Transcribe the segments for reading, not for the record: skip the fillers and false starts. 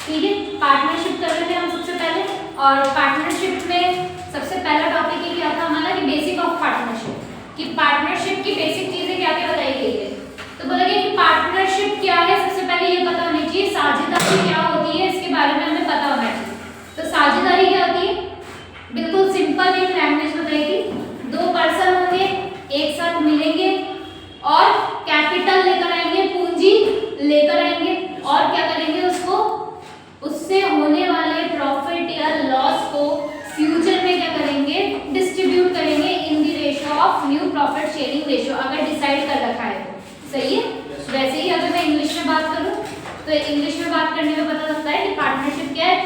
ठीक है, पार्टनरशिप कर रहे थे हम सबसे पहले, और पार्टनरशिप में सबसे पहला टॉपिक ये क्या था हमारा कि बेसिक ऑफ पार्टनरशिप, कि पार्टनरशिप की बेसिक चीजें क्या क्या बताई गई है। तो बोला गया कि पार्टनरशिप क्या है, सबसे पहले ये पता होनी चाहिए साझेदारी क्या होती है, इसके बारे में हमें पता होना चाहिए। तो साझेदारी क्या होती है, बिल्कुल सिंपल एक लैंग्वेज बताई थी, दो पर्सन होंगे, एक साथ मिलेंगे और कैपिटल लेकर आएंगे, पूंजी लेकर आएंगे, और क्या करेंगे उसको, उससे होने वाले प्रॉफिट या लॉस को फ्यूचर में क्या करेंगे, डिस्ट्रीब्यूट करेंगे in the ratio of new profit sharing ratio, अगर डिसाइड कर रखा है। सही है। वैसे ही अगर मैं इंग्लिश में बात करूं तो इंग्लिश में बात करने में पता लगता है कि पार्टनरशिप क्या है,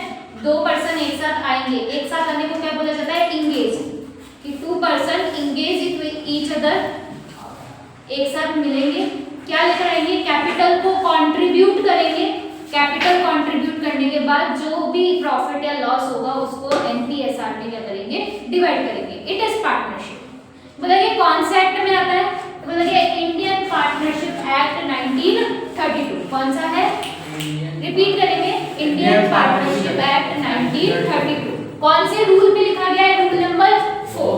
दो पर्सन एक साथ आएंगे, एक साथ आने को क्या बोला जाता है, इंगेज, कि two person engage with each other, एक साथ मिलेंगे, क्या लेकर आएंगे, कैपिटल को कंट्रीब्यूट करेंगे, कैपिटल कंट्रीब्यूट करने के बाद जो भी प्रॉफिट या लॉस होगा उसको एनपीएसआर में क्या करेंगे, डिवाइड करेंगे। It is partnership. बोला ये कौन से एक्ट में आता है, तो बोला ये इंडियन पार्टनरशिप एक्ट 1932। कौन सा है, रिपीट करेंगे, इंडियन पार्टनरशिप एक्ट 1932। कौन से रूल में लिखा गया है, रूल नंबर 4।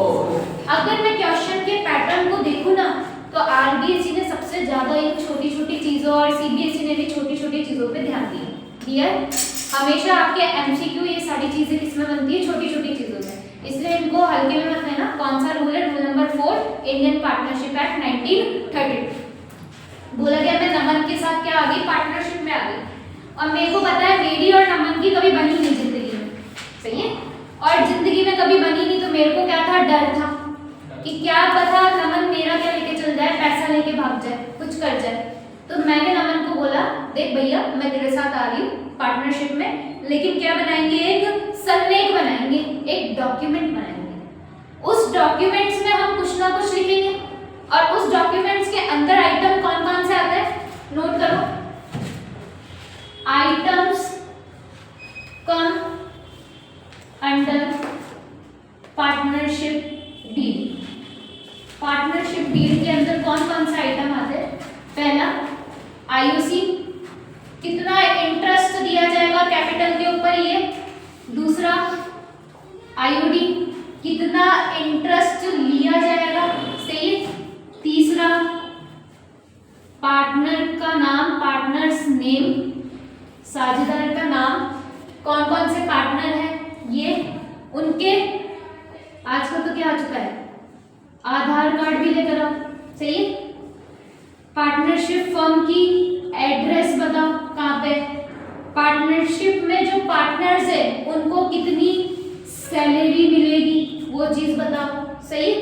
अगर मैं क्वेश्चन के पैटर्न को देखूं ना तो आरबीएसई ने सबसे ज्यादा इन छोटी छोटी चीजों और सीबीएसई ने भी छोटी छोटी चीजों पे ध्यान दिया। क्लियर, हमेशा आपके एमसीक्यू ये सारी चीजें किसमें बनती है, छोटी छोटी चीजों में, इसलिए इनको हल्के में मत लेना। कौन सा रूल है, rule number 4 Indian partnership act 1932। बोला गया मैं नमन के साथ क्या आ गई, पार्टनरशिप में आ गई, और मेरे को पता है मेरी और नमन की कभी बनी नहीं जिंदगी में। सही है, और जिंदगी में कभी बनी नहीं तो मेरे को क्या था, डर था कि क्या पता नमन मेरा क्या लेके चल जाए, पैसा लेके भाग जाए, कुछ कर जाए। तो मैंने नमन को बोला देख भैया मैं तेरे साथ आ रही हूँ पार्टनरशिप में, लेकिन क्या बनाएंगे, एक सल्लेख बनाएंगे, एक डॉक्यूमेंट बनाएंगे। उस डॉक्यूमेंट्स में हम कुछ ना कुछ लिखेंगे, और उस डॉक्यूमेंट्स के अंदर आइटम कौन कौन से आते हैं, नोट करो। Items come under partnership deed. Partnership deed के अंदर कौन कौन से आइटम आते हैं, पहला आईयूसी, कितना इंटरेस्ट दिया जाएगा कैपिटल के ऊपर ये, दूसरा आईयूडी, कितना इंटरेस्ट लिया जाएगा, सही, तीसरा पार्टनर का नाम, पार्टनर्स नेम, साझेदार का नाम, कौन कौन से पार्टनर हैं ये, उनके आजकल तो क्या आ चुका है, आधार कार्ड भी लेकर आओ। सही, पार्टनरशिप फर्म की एड्रेस बताओ कहाँ पे, पार्टनरशिप में जो पार्टनर्स है उनको कितनी सैलरी मिलेगी वो चीज बताओ। सही,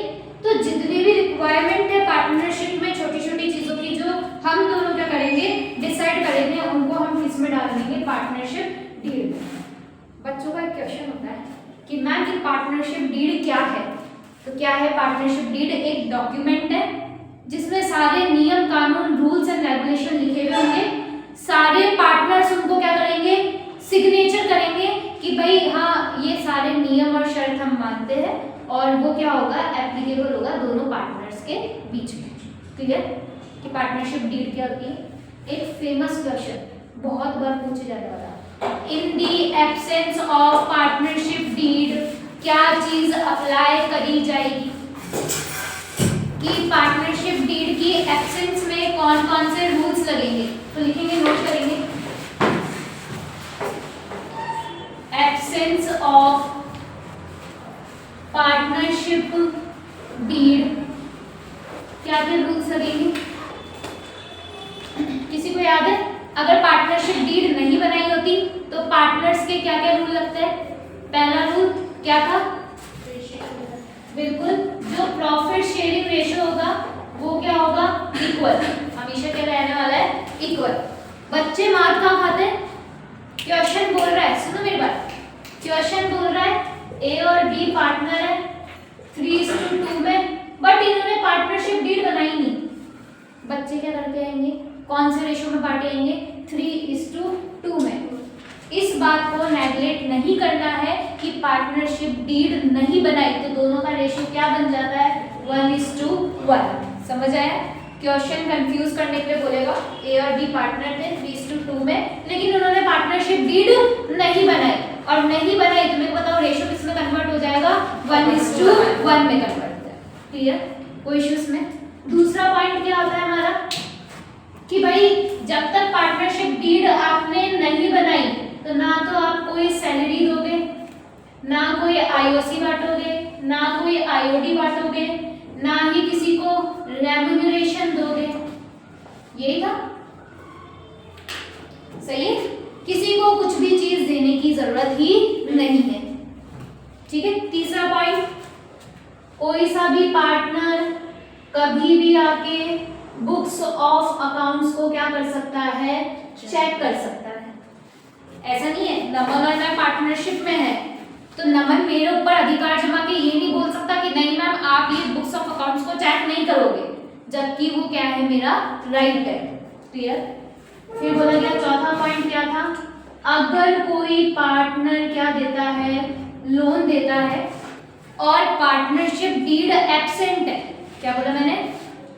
तो जितनी भी रिक्वायरमेंट है पार्टनरशिप में छोटी छोटी चीजों की जो हम दोनों क्या करेंगे, डिसाइड करेंगे, उनको हम किसमें डाल देंगे, पार्टनरशिप डीड में। बच्चों का एक क्वेश्चन होता है कि मैम की पार्टनरशिप डीड क्या है, तो क्या है पार्टनरशिप डीड, एक डॉक्यूमेंट है जिसमें सारे नियम कानून रूल्स एंड रेगुलेशन लिखे हुए होंगे, सारे पार्टनर्स उनको क्या करेंगे, सिग्नेचर करेंगे कि भाई हाँ ये सारे नियम और शर्त हम मानते हैं, और वो क्या होगा, एप्लीकेबल होगा दोनों पार्टनर्स के बीच में। क्लियर, कि पार्टनरशिप डीड क्या होती है। एक फेमस क्वेश्चन बहुत बार पूछे जाने वाला, in the absence of partnership deed क्या चीज अप्लाई करी जाएगी, कि पार्टनरशिप डीड की एब्सेंस में कौन कौन से रूल्स लगेंगे, तो लिखेंगे, नोट करेंगे, एब्सेंस ऑफ पार्टनरशिप डीड क्या क्या रूल्स लगेंगे, किसी को याद है, अगर पार्टनरशिप डीड नहीं बनाई होती तो पार्टनर्स के क्या क्या रूल लगते हैं, पहला रूल क्या था, बिल्कुल, जो प्रॉफिट शेयरिंग रेशियो होगा वो क्या होगा, इक्वल, हमेशा क्या रहने वाला है, इक्वल। बच्चे मार कहाँ खाते हैं, क्वेश्चन बोल रहा है, सुनो मेरी बात, क्वेश्चन बोल रहा है ए और बी पार्टनर है 3:2 में, बट इन्होंने पार्टनरशिप डीड बनाई नहीं, बच्चे क्या करके आएंगे, कौन से रेशियो में बांटे आएंगे, 3:2 में। इस बात को नेगलेक्ट नहीं करना है कि पार्टनरशिप डीड नहीं बनाई तो दोनों का रेशियो क्या बन जाता है, 1:1। समझ आया, क्वेश्चन कंफ्यूज करने के लिए बोलेगा ए और बी पार्टनर थे 3:2 में, लेकिन उन्होंने पार्टनरशिप डीड नहीं बनाई, और नहीं बनाई तो मेरे को बताओ रेशियो किसमें कन्वर्ट हो जाएगा, 1:1 में कन्वर्ट हो जाएगा। क्लियर, कोई इश्यू इसमें। दूसरा पॉइंट क्या होता है हमारा कि भाई जब तक पार्टनरशिप डीड आपने नहीं बनाई तो ना तो आप कोई सैलरी दोगे, ना कोई आईओसी बांटोगे, ना कोई आईओडी बांटोगे, ना ही किसी को रेम्यूनरेशन दोगे। यही था, सही है, किसी को कुछ भी चीज देने की जरूरत ही नहीं है। ठीक है। तीसरा पॉइंट, कोई सा भी पार्टनर कभी भी आके बुक्स ऑफ अकाउंट्स को क्या कर सकता है, चेक कर सकता है। ऐसा नहीं है नमन और मैं पार्टनरशिप में है तो नमन मेरे ऊपर अधिकार जमा के ये नहीं बोल सकता कि नहीं मैम आप ये बुक्स ऑफ अकाउंट्स को चेक नहीं करोगे, जबकि वो क्या है, मेरा राइट है। क्लियर। फिर बोला गया चौथा पॉइंट क्या था, अगर कोई पार्टनर क्या देता है, लोन देता है और पार्टनरशिप डीड एब्सेंट है, क्या बोला मैंने,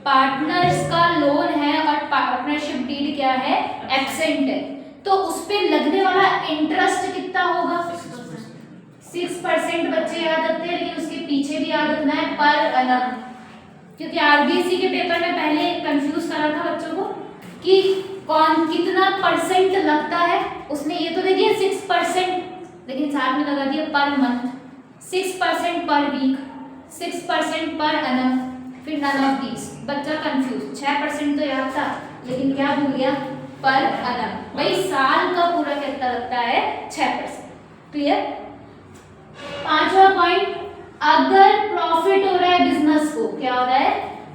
पार्टनर्स का लोन है और पार्टनरशिप डीड क्या है, एब्सेंट है, तो उस पे लगने वाला इंटरेस्ट कितना होगा, 6% बच्चे याद रखते हैं, लेकिन उसके पीछे भी याद रखना है पर annum, क्योंकि आरबीएससी के पेपर में पहले कंफ्यूज करा था बच्चों को कि कौन कितना परसेंट लगता है, उसने ये तो दे दिया 6%, लेकिन साथ में लगा दिया पर मंथ, 6% पर वीक, 6% पर annum, फिर नन ऑफ दीज, बच्चा कंफ्यूज। 6% तो याद था लेकिन क्या भूल गया, पर annum, भाई साल का पूरा कितना लगता है, 6%। क्लियर। पांचवा पॉइंट, अगर प्रॉफिट हो रहा है बिजनेस को, क्या हो रहा है,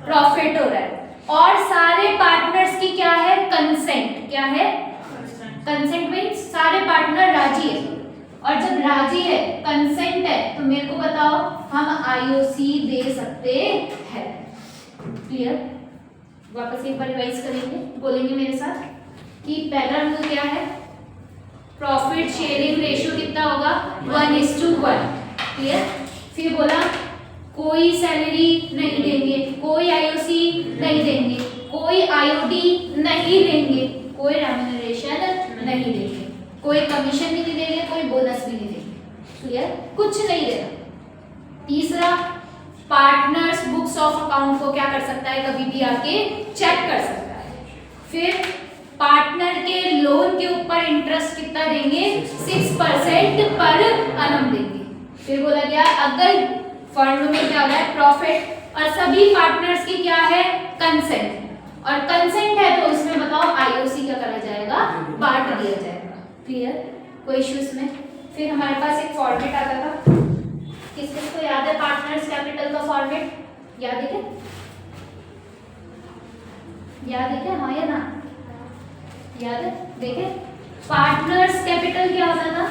प्रॉफिट हो रहा है, और सारे पार्टनर्स की क्या है, कंसेंट, क्या है, कंसेंट मींस सारे पार्टनर राजी है, और जब राजी है, कंसेंट है, तो मेरे को बताओ हम आईओसी दे सकते हैं। क्लियर। वापस एक बार रिवाइज करेंगे, बोलेंगे मेरे साथ कि पहला रूल क्या है, प्रॉफिट शेयरिंग रेशियो कितना होगा, 1:1। क्लियर। फिर बोला कोई सैलरी नहीं देंगे, कोई आईओसी नहीं देंगे, कोई आईओडी नहीं देंगे, कोई रेम्यूनरेशन नहीं देंगे, कोई कमीशन भी नहीं देंगे, कोई बोनस भी नहीं देंगे। क्लियर, कुछ नहीं देना। तीसरा, पार्टनर्स बुक्स ऑफ अकाउंट को क्या कर सकता है, कभी भी आके चेक कर सकता है। फिर पार्टनर के लोन के ऊपर इंटरेस्ट कितना देंगे, 6% पर annum देंगे। फिर बोला गया अगर फर्म में क्या हो रहा है, प्रॉफिट, और सभी पार्टनर्स की क्या है, कंसेंट, और कंसेंट है तो उसमें बताओ आईओसी क्या करा जाएगा, बांट दिया जाएगा। क्लियर, कोई इश्यू इसमें। फिर हमारे पास एक फॉर्मेट आता था, किस किस को याद है पार्टनर्स कैपिटल का फॉर्मेट, याद है क्या, याद है क्या, हाँ या ना, याद है। देखे पार्टनर्स कैपिटल क्या होता था,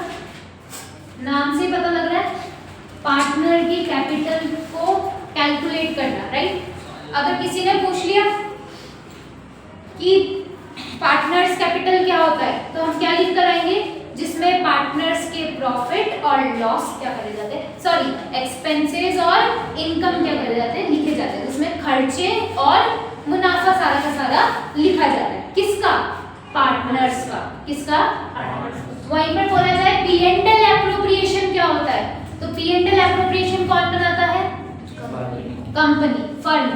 नाम से पता लग रहा है, पार्टनर की कैपिटल को कैलकुलेट करना, राइट। अगर किसी ने पूछ लिया कि पार्टनर्स कैपिटल क्या होता है तो हम क्या लिख कर आएंगे, जिसमें पार्टनर्स के प्रॉफिट और लॉस क्या करे जाते हैं, सॉरी एक्सपेंसेस और इनकम क्या करे जाते हैं, लिखे जाते हैं, उसमें खर्चे और मुनाफा सारा का सारा लिखा जाता है। किसका, पार्टनर्स का, किसका, वहीं पर बोला जाए पी एंड एल एप्रोप्रिएशन क्या होता है, तो पी एंड एल एप्रोप्रिएशन कौन बनाता है, कंपनी, फर्म,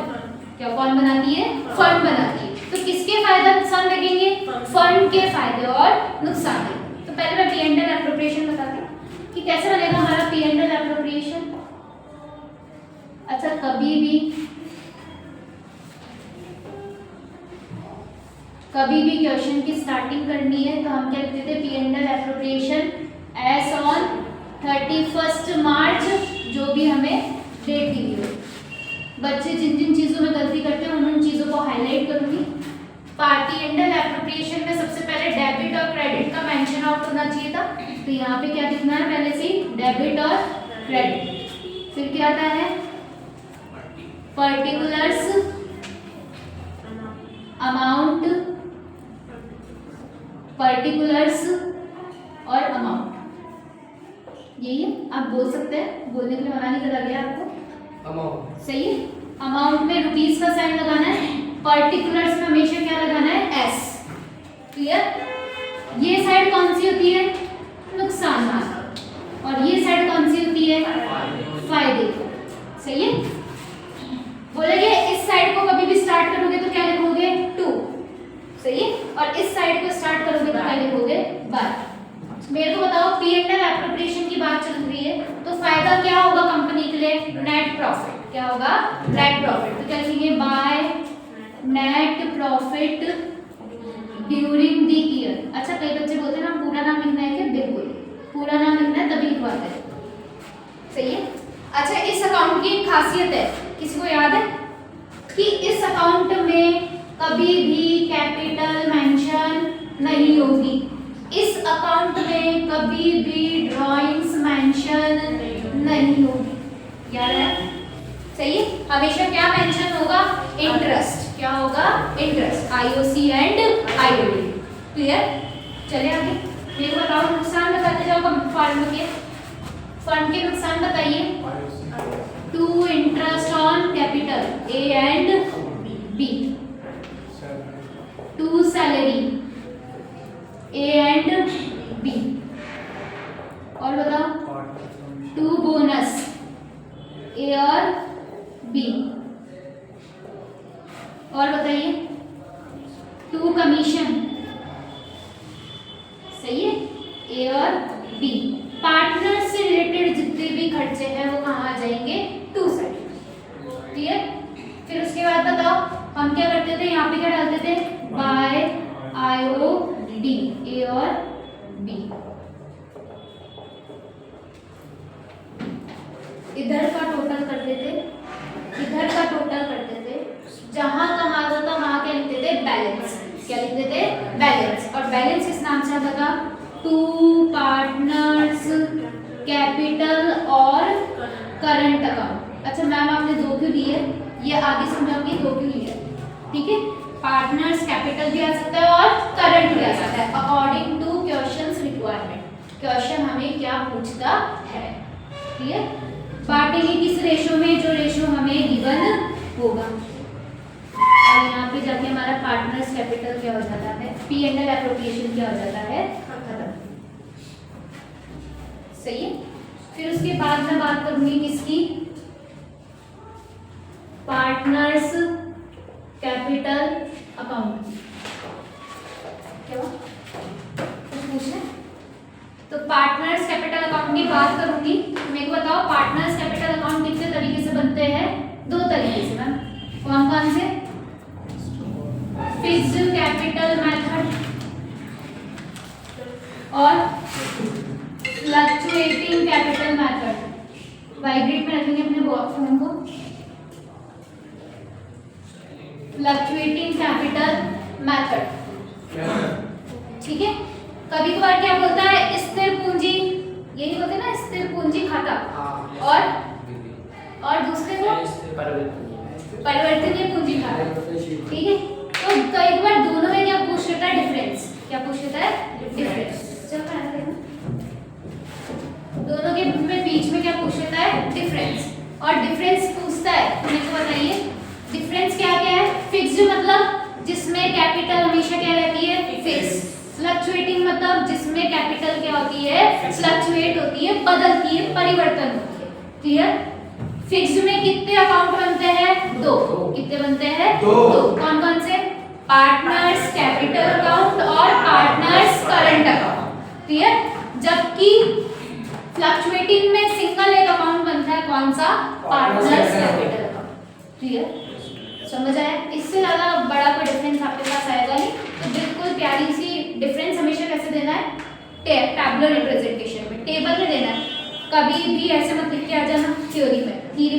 क्या कौन बनाती है, फर्म बनाती है। तो किसके फायदा नुकसान लगेंगे, फर्म के फायदे और नुकसान। तो पहले मैं पी एंड एल एप्रोप्रिएशन बताती हूँ कि कैसे बनेगा हमारा पी एंड एल एप्रोप्रिएशन। अच्छा, कभी भी क्वेश्चन की स्टार्टिंग करनी है तो हम क्या लिखते थे, P and L appropriation as on 31 March, जो भी हमें डेट दी हुई हो। बच्चे जिन जिन चीज़ों में गलती करते हैं उन चीज़ों को हाईलाइट करूंगी। पी एंड एल एप्रोप्रिएशन में सबसे पहले डेबिट और क्रेडिट का मेंशन आउट होना चाहिए था, तो यहाँ पे क्या लिखना है, पहले से डेबिट और क्रेडिट। फिर क्या आता है, पर्टिकुलर्स, अमाउंट, पर्टिकुलर्स और अमाउंट, यही है। आप बोल सकते हैं, बोलने के लिए मना नहीं करा गया आपको, अमाउंट, सही है। अमाउंट में रुपीस का साइन लगाना है, पर्टिकुलर्स में हमेशा क्या लगाना है, एस। क्लियर। ये साइड कौन सी होती है, मेरे को बताओ पी एंड एल एप्रोप्रिएशन की बात चल रही है, तो फायदा क्या होगा कंपनी के लिए? Net profit. क्या होगा? Net profit. तो क्या लिखेंगे? By net profit during the year. अच्छा कई बच्चे बोलते हैं ना पूरा नाम लिखना है क्या? बिल्कुल पूरा नाम लिखना है तभी लिखवाते हैं, सही है। अच्छा इस अकाउंट की एक खासियत है, किसी को याद है कि इस अकाउंट में कभी भी कैपिटल मेंशन नहीं होगी, इस अकाउंट में कभी भी ड्राइंग्स मेंशन नहीं होगी, याद है? सही है। हमेशा क्या मेंशन होगा? इंटरेस्ट। क्या होगा? Interest, IOC and IOD. Clear? चलिए आगे मेरे को बताओ, नुकसान बताते जाओ फंड के। फंड के नुकसान बताइए। To interest on capital A and B, to salary A and B, और बताओ टू बोनस ए और बी, और बताइए टू कमीशन, सही है, ए और बी। पार्टनर से रिलेटेड जितने भी खर्चे हैं वो कहाँ आ जाएंगे? To side. क्लियर? फिर उसके बाद बताओ हम क्या करते थे, यहाँ पे क्या डालते थे? बाय आईओ डी, ए और बी। इधर का टोटल करते थे, इधर का टोटल करते थे, जहां कम आता था वहां क्या लिखते थे? बैलेंस। क्या लिखते थे? बैलेंस। और बैलेंस इस नाम से आता था टू पार्टनर्स कैपिटल और करंट अकाउंट। अच्छा मैम आपने दो क्यों लिए, ये आगे समझाऊंगी दो क्यों लिए, ठीक है। पार्टनर्स कैपिटल भी आ सकता है और करंट भी आ सकता है, according two questions requirement. Question हमें क्या पूछता है, क्लियर। बांटेंगे किस रेशो में? जो रेशो हमें गिवन होगा। और यहाँ पे जाके हमारा पार्टनर्स कैपिटल क्या हो जाता है? पी एंड एल एप्रोप्रिएशन क्या हो जाता है? खत्म। सही है। फिर उसके बाद मैं बात करूंगी किसकी? Partners capital account. क्या कुछ पूछना? तो पार्टनर्स कैपिटल अकाउंट की बात करूंगी। मेरे को बताओ पार्टनर्स कैपिटल अकाउंट कितने तरीके से बनते हैं? दो तरीके से मैम। कौन कौन से? फिक्स्ड कैपिटल मेथड और फ्लक्चुएटिंग कैपिटल मेथड। वाइब्रेट में रखेंगे अपने फोन को। फ्लक्चुएटिंग कैपिटल मेथड, ठीक है। कभी कभार क्या बोलता है? स्थिर पूंजी, यही बोलते हैं ना स्थिर पूंजी खाता, और दूसरे को परिवर्तनीय पूंजी खाता, ठीक है। तो कई बार दोनों में क्या पूछ लेता है? डिफरेंस। क्या पूछ लेता है? डिफरेंस। चल मैं देखो दोनों के में बीच में क्या पूछ लेता है? डिफरेंस। और डिफरेंस पूछता है, मेरे को बताइए डिफरेंस क्या क्या है? फिक्स्ड मतलब जिसमें कैपिटल हमेशा क्या रहती है? फिक्स। फ्लक्चुएटिंग मतलब जिसमें कैपिटल क्या होती है? फ्लक्चुएट होती है, बदलती है, परिवर्तन होती है, क्लियर। फिक्स्ड में कितने अकाउंट बनते हैं? दो। कितने बनते हैं? दो। कौन कौन से? पार्टनर्स कैपिटल अकाउंट और पार्टनर्स करंट अकाउंट, क्लियर। जबकि फ्लक्चुएटिंग में सिंगल एक अकाउंट बनता है, कौन सा? Partners capital account, clear. समझ आया? इससे ज्यादा बड़ा कोई डिफरेंस आपके पास आएगा नहीं। तो बिल्कुल प्यारी सी डिफरेंस हमेशा कैसे देना है? टैबुलर रिप्रेजेंटेशन में, टेबल में देना है। कभी भी ऐसे मत लिख के आ जाना थ्योरी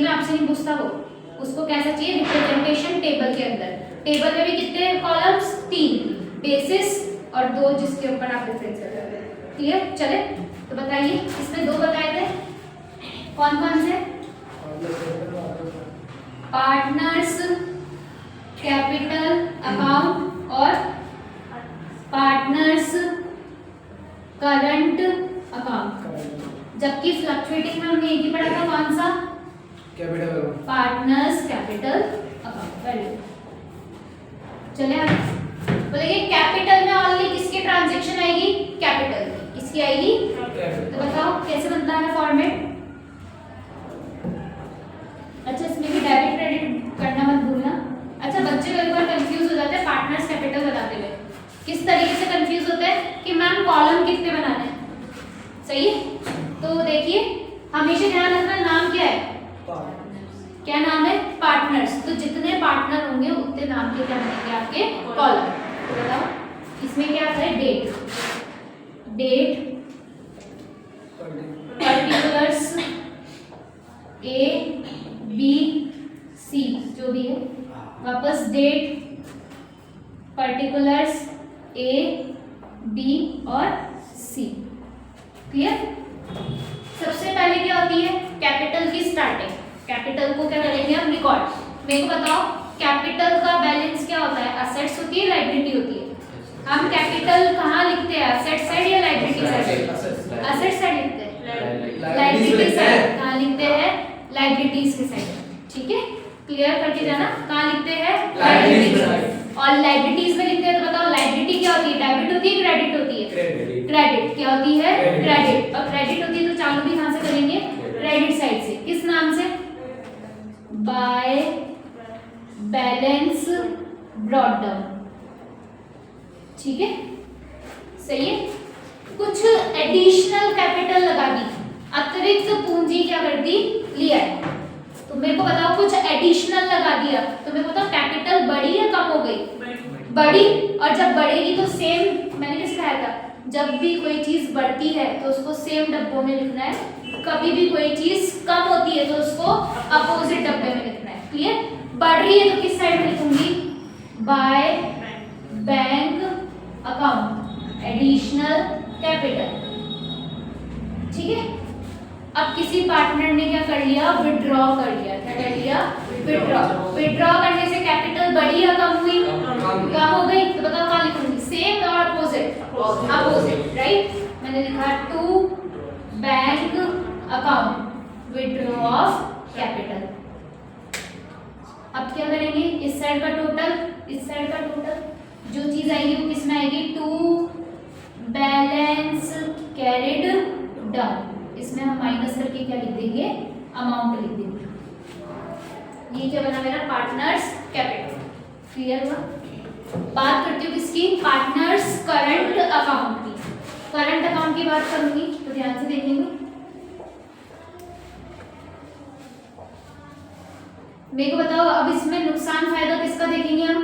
में आपसे नहीं पूछता हो। उसको कैसा चाहिए? रिप्रेजेंटेशन टेबल के अंदर। टेबल में भी कितने कॉलम्स? 3, बेसिस और 2 जिसके ऊपर आप डिफरेंस कर रहे हैं, क्लियर। चले तो बताइए, इसमें 2 बताए थे, कौन कौन से? पार्टनर्स कैपिटल अकाउंट और पार्टनर्स करंट अकाउंट। जबकि फ्लक्चुएटिंग में हमने एक ही पढ़ा था, कौन सा? Capital. Partners capital account. Very good. चले आगे बोलेंगे कैपिटल में ओनली किसकी ट्रांजैक्शन आएगी? कैपिटल की। किसकी आएगी? तो बताओ कैसे बनता है फॉर्मेट? अच्छा इसमें भी डेबिट क्रेडिट करना मत भूलना। अच्छा बच्चे कई बार कंफ्यूज हो जाते हैं पार्टनर्स कैपिटल बनाते हुए। किस तरीके से कंफ्यूज होते हैं कि मैम कॉलम कितने बनाने हैं? सही है। तो देखिए हमेशा ध्यान रखना नाम क्या है, क्या नाम है, पार्टनर्स। तो जितने पार्टनर होंगे उतने नाम के क्या बनेंगे आपके कॉलम। तो बताओ इसमें क्या आता है, date particulars A B C जो भी है, वापस डेट पर्टिकुलर्स ए बी और सी। क्लियर। सबसे पहले क्या होती है, कैपिटल की स्टार्टिंग। कैपिटल को क्या करेंगे हम, रिकॉर्ड। मेरे को बताओ कैपिटल का बैलेंस क्या होता है, असेट्स होती है लायबिलिटी होती है। हम कैपिटल कहाँ लिखते हैं, असेट साइड या लायबिलिटी साइड? असेट साइड लिखते हैं। लायबिलिटी साइड कहाँ लिखते हैं, लायबिलिटीज के साइड। ठीक है, क्लियर करके जाना, कहाँ लिखते हैं, लायबिलिटीज साइड। और लायबिलिटीज में लिखते हैं तो बताओ लायबिलिटी क्या होती है, डेबिट होती है क्रेडिट होती है? क्रेडिट। क्या होती है, क्रेडिट। और क्रेडिट होती है तो चालू भी कहाँ से करेंगे, क्रेडिट साइड से। किस नाम से, बाय बैलेंस ब्रॉट डाउन। ठीक है, सही है। कुछ एडिशनल कैपिटल लगा दी, अतिरिक्त पूंजी क्या कर दी, लिया है। तो मेरे को बताओ कुछ एडिशनल लगा दिया तो मेरे को बताओ कैपिटल बढ़ी या कम हो गई, बढ़ी। और जब बढ़ेगी तो सेम, मैंने क्या सिखाया था, जब भी कोई चीज बढ़ती है तो उसको सेम डब्बों में लिखना है, कभी भी कोई चीज कम होती है तो उसको अपोजिट डब्बे में लिखना है। क्लियर। बढ़ रही है तो किस साइड में लिखूंगी, by bank account additional capital. ठीक है। अब किसी पार्टनर ने क्या कर लिया, विड्रॉ कर लिया। क्या कर लिया, विड्रॉ। विड्रॉ करने से कैपिटल बढ़ी या कम हुई, कम हो गई। तो बताओ कहाँ लिखूंगी, सेम और अपोजिट, अपोजिट, राइट। मैंने लिखा to bank account withdraw of capital. अब क्या करेंगे, इस साइड का टोटल, इस साइड का टोटल, जो चीज आएगी वो किसमें आएगी, टू बैलेंस कैरिड डाउन। इसमें हम माइनस करके क्या लिख देंगे, अमाउंट लिख देंगे। ये क्या बना मेरा, पार्टनर्स कैपिटल। क्लियर हुआ। बात करती हूँ किसकी, पार्टनर्स करंट अकाउंट की। करंट अकाउंट की बात करूंगी तो ध्यान से देखेंगे। मेरे को बताओ अब इसमें नुकसान फायदा किसका देखेंगे हम,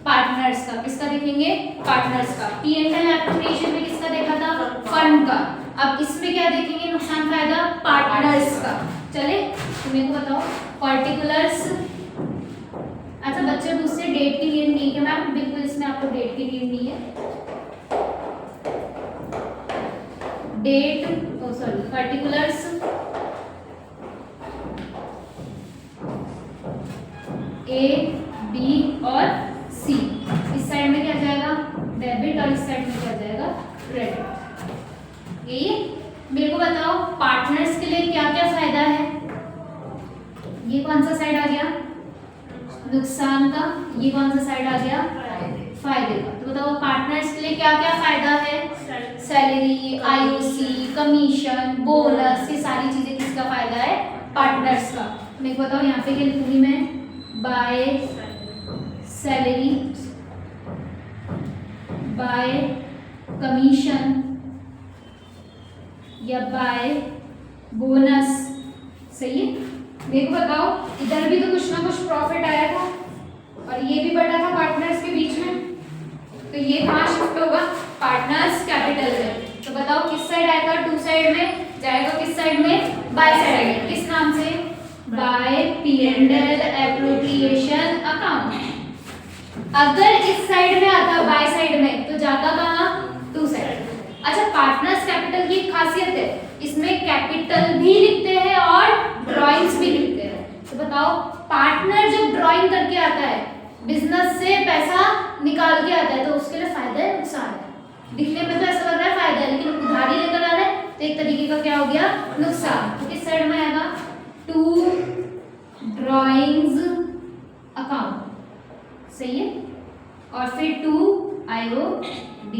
पार्टनर्स का। किसका देखेंगे, पार्टनर्स का। P&L एप्लीकेशन में किसका देखा था, फंड का। अब इसमें क्या देखेंगे, नुकसान फायदा पार्टनर्स का। चले तो मेरे को बताओ पर्टिकुलर्स। अच्छा बच्चे दूसरे डेट की नीड नहीं है मैम, बिल्कुल इसमें आपको डेट की नीड नहीं है। Date, oh sorry, particulars A B और सी। इस साइड में क्या जाएगा, डेबिट, और इस साइड में क्या जाएगा, क्रेडिट। यही मेरे को बताओ पार्टनर्स के लिए क्या क्या फायदा है। ये कौन सा साइड आ गया, नुकसान का। ये कौन सा साइड आ गया, फायदे का। तो बताओ पार्टनर्स के लिए क्या क्या फायदा है, सैलरी, आईओसी, कमीशन, बोनस, ये सारी चीजें किसका फायदा है, पार्टनर्स का। मेरे को बताओ यहाँ पे क्या लिखूंगी मैं, बाय सैलरी, बाय कमीशन या बाय बोनस। सही है। मेरे को बताओ इधर भी तो कुछ ना कुछ प्रॉफिट आया था और ये भी बढ़ा था पार्टनर्स के बीच में, तो ये कहाँ शिफ्ट होगा, पार्टनर्स कैपिटल में। तो बताओ किस साइड आएगा, टू साइड में जाएगा, किस साइड में, बाय साइड आएगा। किस नाम से, बाय P&L एप्रोप्रिएशन अकाउंट। अगर इस साइड में आता बाय साइड में तो जाता कहाँ, टू साइड। अच्छा पार्टनर्स कैपिटल की खासियत है, इसमें कैपिटल भी लिखते हैं और ड्राइंग्स भी लिखते हैं। तो बताओ पार्टनर जब ड्राइंग करके आता है, बिजनेस से पैसा निकाल के आता है, तो उसके लिए फायदा है नुकसान है। दिखने में तो ऐसा लग रहा है फायदा है, लेकिन उधारी लेकर आ रहा है तो एक तरीके का क्या हो गया, नुकसान। तो किस साइड में आएगा, टू ड्राइंग्स अकाउंट। सही है। और फिर टू IOD।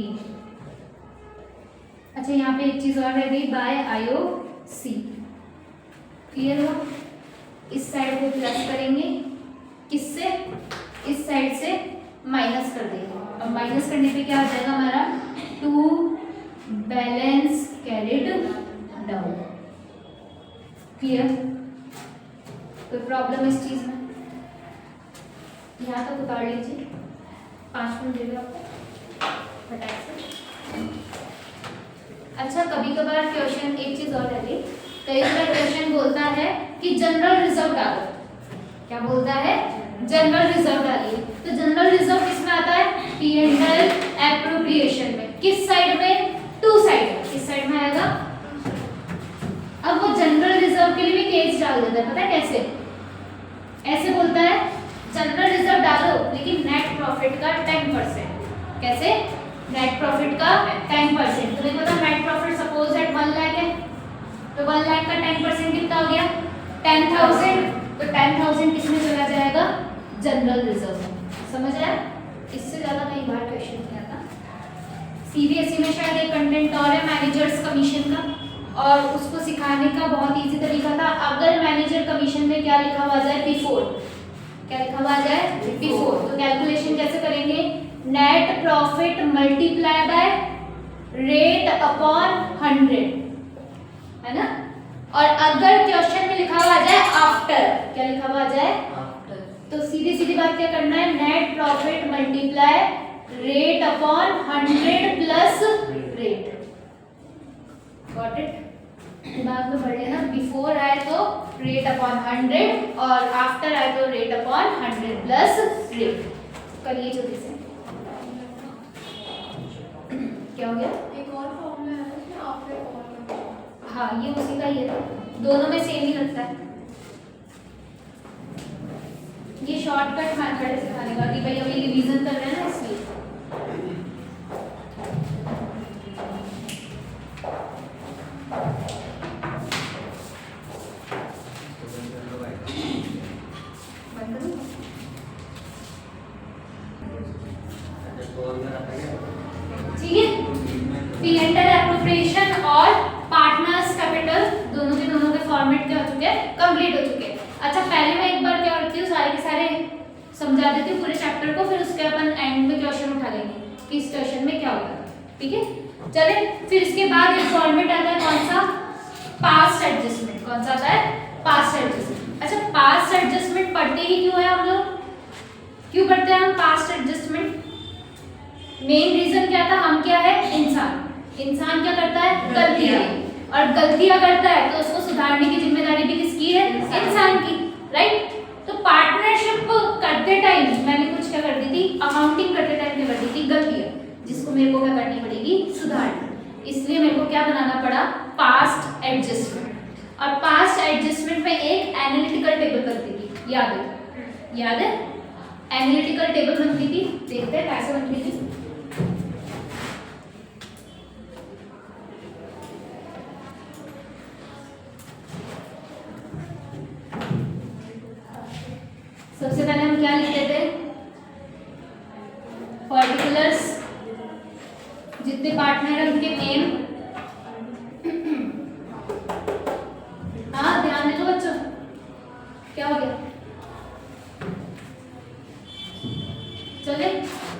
अच्छा यहाँ पे एक चीज और रह गई, बाय IOC। क्लियर हो। इस साइड को प्लस करेंगे, किससे, इस साइड से माइनस कर देंगे। अब माइनस करने पे क्या आ जाएगा हमारा, टू बैलेंस क्लियर? कोई प्रॉब्लम इस चीज में? यहाँ तक उतार लीजिए, 5 मिनट दे दो आपको फटाक से। अच्छा, कभी कभार क्वेश्चन, एक चीज और है, कई बार क्वेश्चन बोलता है कि जनरल रिजर्व डालो। क्या बोलता है? जनरल रिजर्व डालिए। तो जनरल रिजर्व किस में आता है? P&L एप्रोप्रिएशन में। किस साइड में? To side. किस साइड में आएगा? अब वो जनरल रिजर्व के लिए भी केस डाल देता है, पता है कैसे? ऐसे बोलता है जनरल रिजर्व डालो लेकिन नेट प्रॉफिट का 10%। कैसे? नेट प्रॉफिट का 10%। तुम्हें पता net profit suppose that 1 lakh है, तो 1 लाख का 10% कितना हो गया? 10,000। तो 10,000 किसमें चला जाएगा? General reserve. समझ आया? इससे ज्यादा कई बार क्वेश्चन नहीं आता। सीबीएसई में शायद एक कंटेंट और है मैनेजर्स कमीशन का, और उसको सिखाने का बहुत इजी तरीका था। अगर मैनेजर कमीशन में क्या लिखा हुआ जाए? बिफोर। क्या लिखा हुआ जाए? बिफोर। तो कैलकुलेशन कैसे करेंगे? Net profit multiply by rate upon 100, है ना? और अगर क्वेश्चन में लिखा हुआ जाए आफ्टर, क्या लिखा हुआ जाए? आफ्टर। तो सीधी सीधी बात क्या करना है? Net profit multiply rate upon 100 plus rate. Got it? दिमाग में पढ़ लेना। बिफोर आए तो रेट अपॉन 100 और आफ्टर आए तो रेट अपॉन 100 प्लस रेट। करिए जल्दी से। क्या हो गया? एक और फॉर्मूला है इसमें आफ्टर और। हाँ, ये उसी का ही है, दोनों में सेम ही लगता है। ये शॉर्टकट मेथड है सिखाने का कि भाई अभी रिवीजन कर रहे हैं ना, इसलिए। ठीक है, P&L एप्रोप्रिएशन और पार्टनर्स कैपिटल दोनों के फॉर्मेट क्या हो चुके हैं? कंप्लीट हो चुके हैं। अच्छा, पहले मैं एक बार क्या करती हूँ, सारे के सारे समझा देती हूँ पूरे चैप्टर को, फिर उसके अपन एंड में क्वेश्चन उठा लेंगे कि इस क्वेश्चन में क्या होता है। ठीक है, चले। फिर इसके बाद एक फॉर्मेट आता है, कौन सा? Past adjustment. कौन सा आता है? Past adjustment. अच्छा, पास्ट एडजस्टमेंट पढ़ते ही क्यों है हम लोग? क्यों पढ़ते हैं हम पास्ट एडजस्टमेंट? मेन रीजन क्या था? हम क्या है? इंसान। इंसान क्या करता है? गलतियां। और गलतियां करता है तो उसको सुधारने की जिम्मेदारी भी किसकी है? इंसान की। राइट? तो पार्टनरशिप करते टाइम मैंने कुछ क्या कर दी थी? अकाउंटिंग करते टाइम क्या कर दी थी? गलतियां, जिसको मेरे को क्या करनी पड़ेगी? सुधारना। इसलिए मेरे को क्या बनाना पड़ा? Past adjustment. और पास्ट एडजस्टमेंट में एक एनालिटिकल टेबल बनती थी, याद है? याद है? एनालिटिकल टेबल बनती थी। देखते हैं कैसे बनती थी। सबसे पहले हम क्या लिखते थे? पर्टिकुलर्स, जितने पार्टनर है उनके नेम। हाँ, ध्यान दे दो बच्चों। क्या हो गया? चले,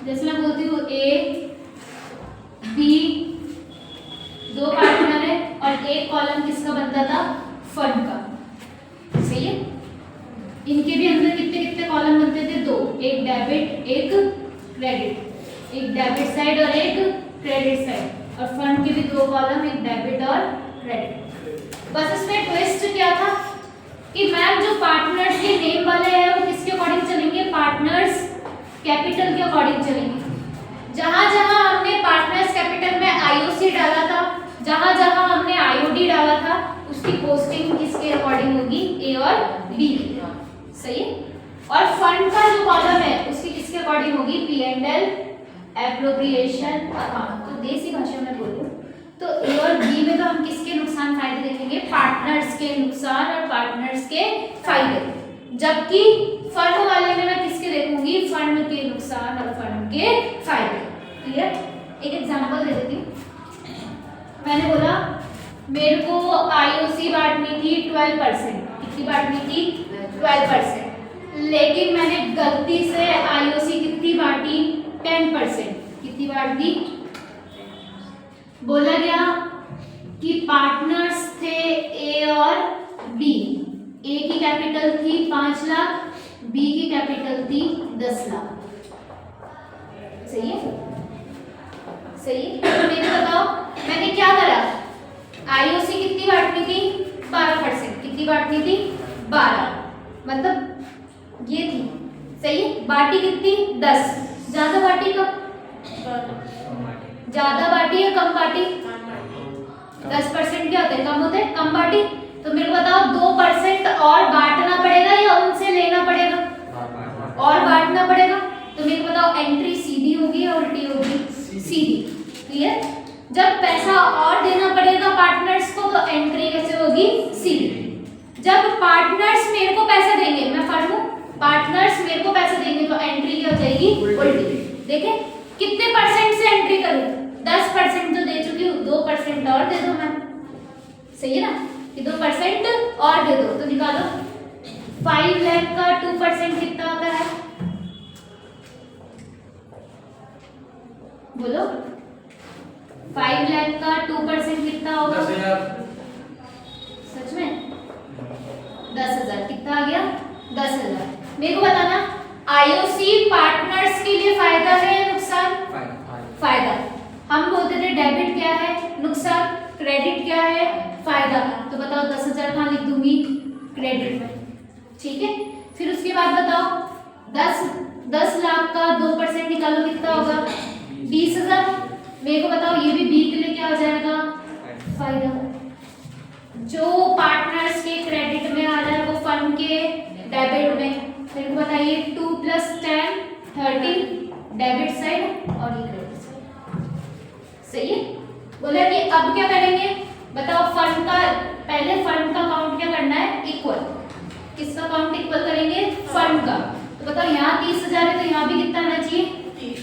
जैसे मैं बोलती हूँ A, B, 2 पार्टनर है और एक कॉलम किसका बनता था? फंड का। सही है? इनके भी अंदर कितने कितने कॉलम बनते थे? 2, एक डेबिट एक क्रेडिट। एक डेबिट साइड और एक क्रेडिट साइड। और फंड के भी 2 कॉलम, एक डेबिट और क्रेडिट। बस इसमें ट्विस्ट क्या था कि मैम जो पार्टनर्स के नेम वाले हैं वो किसके अकॉर्डिंग चलेंगे? पार्टनर्स कैपिटल के अकॉर्डिंग चलेंगे। जहां जहां हमने पार्टनर्स कैपिटल में आईओसी डाला था, जहां जहां हमने आईओडी डाला था, उसकी पोस्टिंग किसके अकॉर्डिंग होगी? ए और बी। सही है? और फंड का जो कॉलम है उसकी किसके अकॉर्डिंग होगी? P&L appropriation account. तो देसी भाषा में बोलूं तो ए और बी में तो हम किसके नुकसान फायदे देखेंगे? पार्टनर्स के नुकसान और पार्टनर्स के फायदे। जबकि फंड वाले में मैं किसके देखूंगी? फंड के नुकसान और फंड के फायदे। क्लियर? एक एग्जांपल दे देती हूँ। मैंने बोला मेरे को आईओसी बांटनी थी 12%। कितनी बांटनी थी? 12%। लेकिन मैंने गलती से आईओसी कितनी बांटी? 10%। कितनी बांट दी? बोला गया कि पार्टनर्स थे ए और बी, ए की कैपिटल थी 5 लाख, बी की कैपिटल थी 10 लाख। सही है, सही है। तो मेरे बताओ मैंने क्या करा, आईओसी कितनी बांटनी थी 12%, कितनी बांटनी थी 12, मतलब ये थी। सही है, बाटी कितनी 10, ज्यादा बाटी कम, ज्यादा बाटी या कम बाटी, 10% क्या होते हैं, कम होते हैं, कम बाटी। तो मेरे को बताओ 2% और बांटना पड़ेगा या उनसे लेना पड़ेगा, और बांटना पड़ेगा। तो मेरे को बताओ एंट्री सीधी होगी या उल्टी होगी, सीधी। क्लियर, जब पैसा और देना पड़ेगा पार्टनर्स को तो एंट्री कैसे होगी, सीधी। जब पार्टनर्स मेरे को पैसा देंगे, मैं फर्म हूं, पार्टनर्स मेरे को पैसा देंगे तो एंट्री क्या हो जाएगी, उल्टी। देखें कितने परसेंट से एंट्री करूं, 10% तो दे चुकी हूँ, 2% और दे दो मैम। सही है ना, कि 2% और दे दो। तो निकालो 5 लाख का 2% कितना होता है, बोलो 5 लाख का 2% कितना होगा, 10,000। सच में 10,000 कितना आ गया, 10,000। मेरे को बताना आईओसी पार्टनर्स के लिए फायदा है या नुकसान, फायदा। हम बोलते थे डेबिट क्या है, नुकसान, क्रेडिट क्या है, फायदा। तो बताओ 10,000 कहाँ लिख दूंगी, क्रेडिट में। ठीक है, फिर उसके बाद बताओ 10 लाख का 2% निकालो कितना होगा, 20,000। मेरे को बताओ ये भी बी के लिए क्या हो जाएगा, फायदा। जो पार्टनर्स के क्रेडिट में आ रहा है वो फर्म के डेबिट में। मेरे को बताइए 2 + 10 30 डेबिट साइड और ये क्रेडिट साइड। सही है, बोला कि अब क्या करेंगे, बताओ फर्म का, पहले फर्म का अकाउंट क्या करना है, इक्वल। किसका अकाउंट इक्वल करेंगे, फर्म का। तो बताओ यहाँ 30,000 है तो यहाँ भी कितना आना चाहिए, 30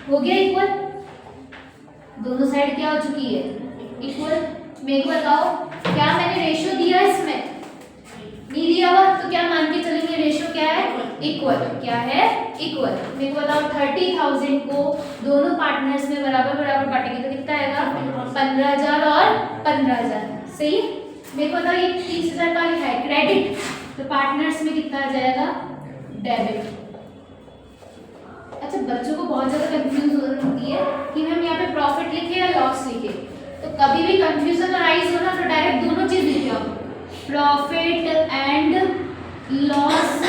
हो गया इक्वल। दोनों साइड क्या हो चुकी है, इक्वल। मेरे को बताओ क्या मैंने रेशियो दिया इसमें, नहीं दिया हुआ, तो क्या मान के चलेंगे रेशियो क्या है, इक्वल। क्या है, इक्वल। मेरे को बताओ 30,000 को दोनों पार्टनर्स में बराबर बराबर बांटेंगे तो कितना आएगा, 15,000 और 15,000। सही। मेरे को बताओ ये 30,000 का लिखा है क्रेडिट, तो पार्टनर्स में कितना आ जाएगा, डेबिट। अच्छा, बच्चों को बहुत ज्यादा कंफ्यूजन होती है कि हम यहाँ पे प्रॉफिट लिखे या लॉस लिखे। तो कभी भी कंफ्यूजन अराइज हो ना तो डायरेक्ट दोनों चीज लिखे आओ, profit and loss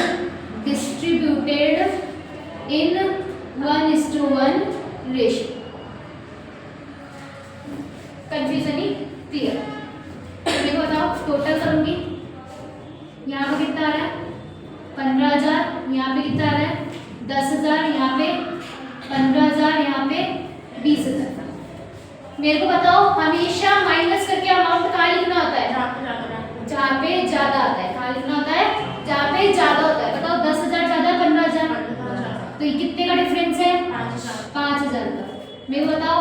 distributed in 1:1 ratio. Confusion he clear. मेरे को बताओ टोटल करूंगी, यहाँ पे कितना आ रहा है 15,000, यहाँ पे कितना आ रहा है 10,000, यहाँ पे 15,000, यहाँ पे 20,000। मेरे को बताओ हमेशा माइनस करके अमाउंट कहाँ लिखना होता है, जहाँ पे ज्यादा आता है। कहाँ लिखना होता है, जहाँ पे ज्यादा होता है। बताओ 10,000 ज्यादा है 15,000, तो ये कितने का डिफरेंस है, 5,000 का। मेरे को बताओ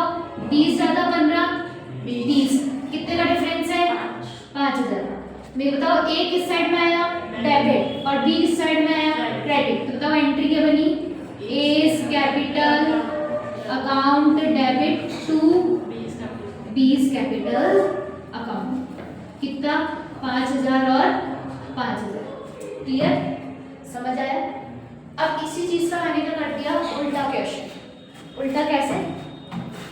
20 ज्यादा 15, 20, कितने का डिफरेंस है, 5,000। मेरे को बताओ ए किस साइड में आया, डेबिट, और बी किस साइड में आया, क्रेडिट। तो बताओ एंट्री क्या बनी, A's capital account debit to B's capital account. कितना, 5,000 और 5,000। क्लियर, समझ आया। अब इसी चीज का आने का कर दिया उल्टा क्वेश्चन। उल्टा कैसे,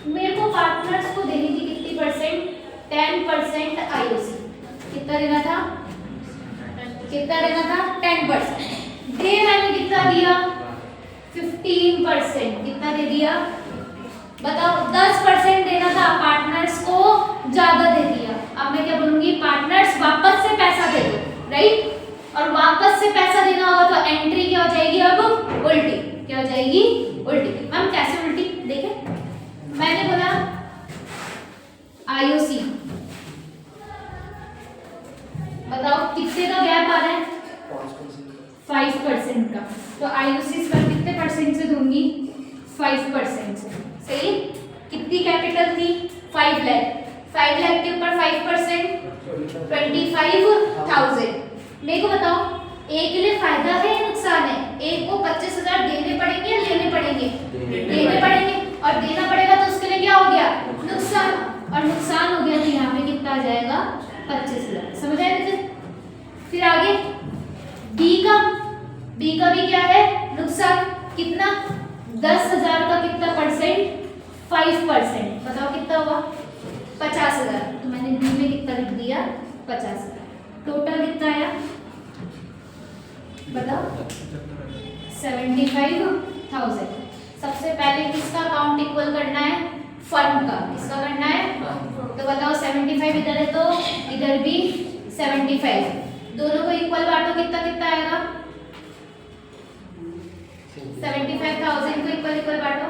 मेरे को पार्टनर्स को देनी थी कितनी परसेंट, 10% आईओसी। कितना देना था, कितना देना था, 10%। दे मैंने कितना दिया, 15%। कितना दे दिया, बताओ 10% देना था पार्टनर्स को, ज्यादा दे दिया। अब मैं क्या बोलूंगी, पार्टनर्स वापस से पैसा दे दो, राइट। और वापस से पैसा देना होगा तो एंट्री क्या हो जाएगी, अब उल्टी। क्या हो जाएगी, उल्टी। मैम कैसे उल्टी, देखें मैंने बोला आईओसी, बताओ कितने का गैप आ रहा है, 5% का। तो आईओसी पर कितने परसेंट से दूंगी, 5% से। सही। कितनी कैपिटल थी, 5 लाख। 5 लाख के ऊपर 5%, 25,000। मेरे को बताओ ए के लिए फायदा है या नुकसान है, ए को 25,000 देने पड़ेंगे या लेने पड़ेंगे, देने पड़ेंगे। और देना पड़ेगा तो उसके लिए क्या हो गया, नुकसान। और नुकसान हो गया तो यहाँ पे कितना आ जाएगा, 25,000। समझ आया मुझे। फिर आगे बी का भी क्या है नुकसान, कितना 10,000 का कितना परसेंट, 5%। बताओ कितना हुआ 50,000। तो मैंने बी में कितना लिख दिया 50,000। टोटल कितना आया बताओ 75,000। सबसे पहले किसका अकाउंट इक्वल करना है, फर्म का। किसका करना है, तो बताओ 75 इधर है तो इधर भी 75, दोनों को इक्वल बांटो कितना कितना आएगा, 75,000 को इक्वल बांटो,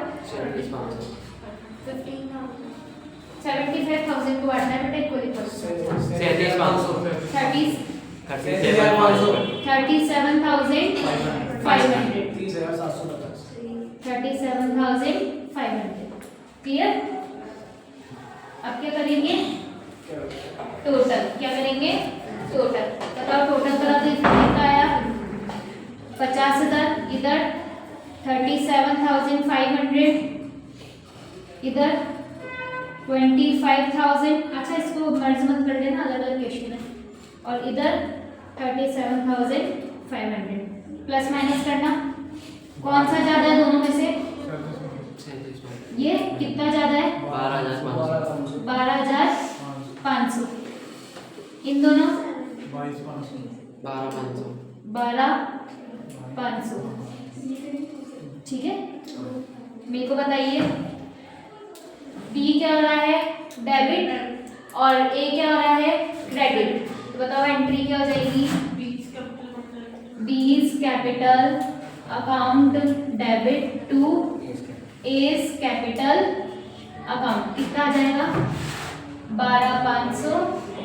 75,000 को बांटना है बेटा इक्वल 37,500। क्लियर। अब क्या करेंगे टोटल, क्या करेंगे टोटल। बताओ टोटल करा तो कितना आया 50,000, इधर 37,500, इधर 25,000। अच्छा इसको मर्ज मत कर लेना, अलग अलग क्वेश्चन है। और इधर 37,500। प्लस माइनस करना, कौन सा ज्यादा है दोनों में से, ये कितना ज्यादा है 12,500। इन दोनों 12,500। ठीक है। मेरे को बताइए बी क्या हो रहा है डेबिट और ए क्या हो रहा है क्रेडिट। तो बताओ एंट्री क्या हो जाएगी, B's capital account debit to A's capital account. कितना आ जाएगा 12,500,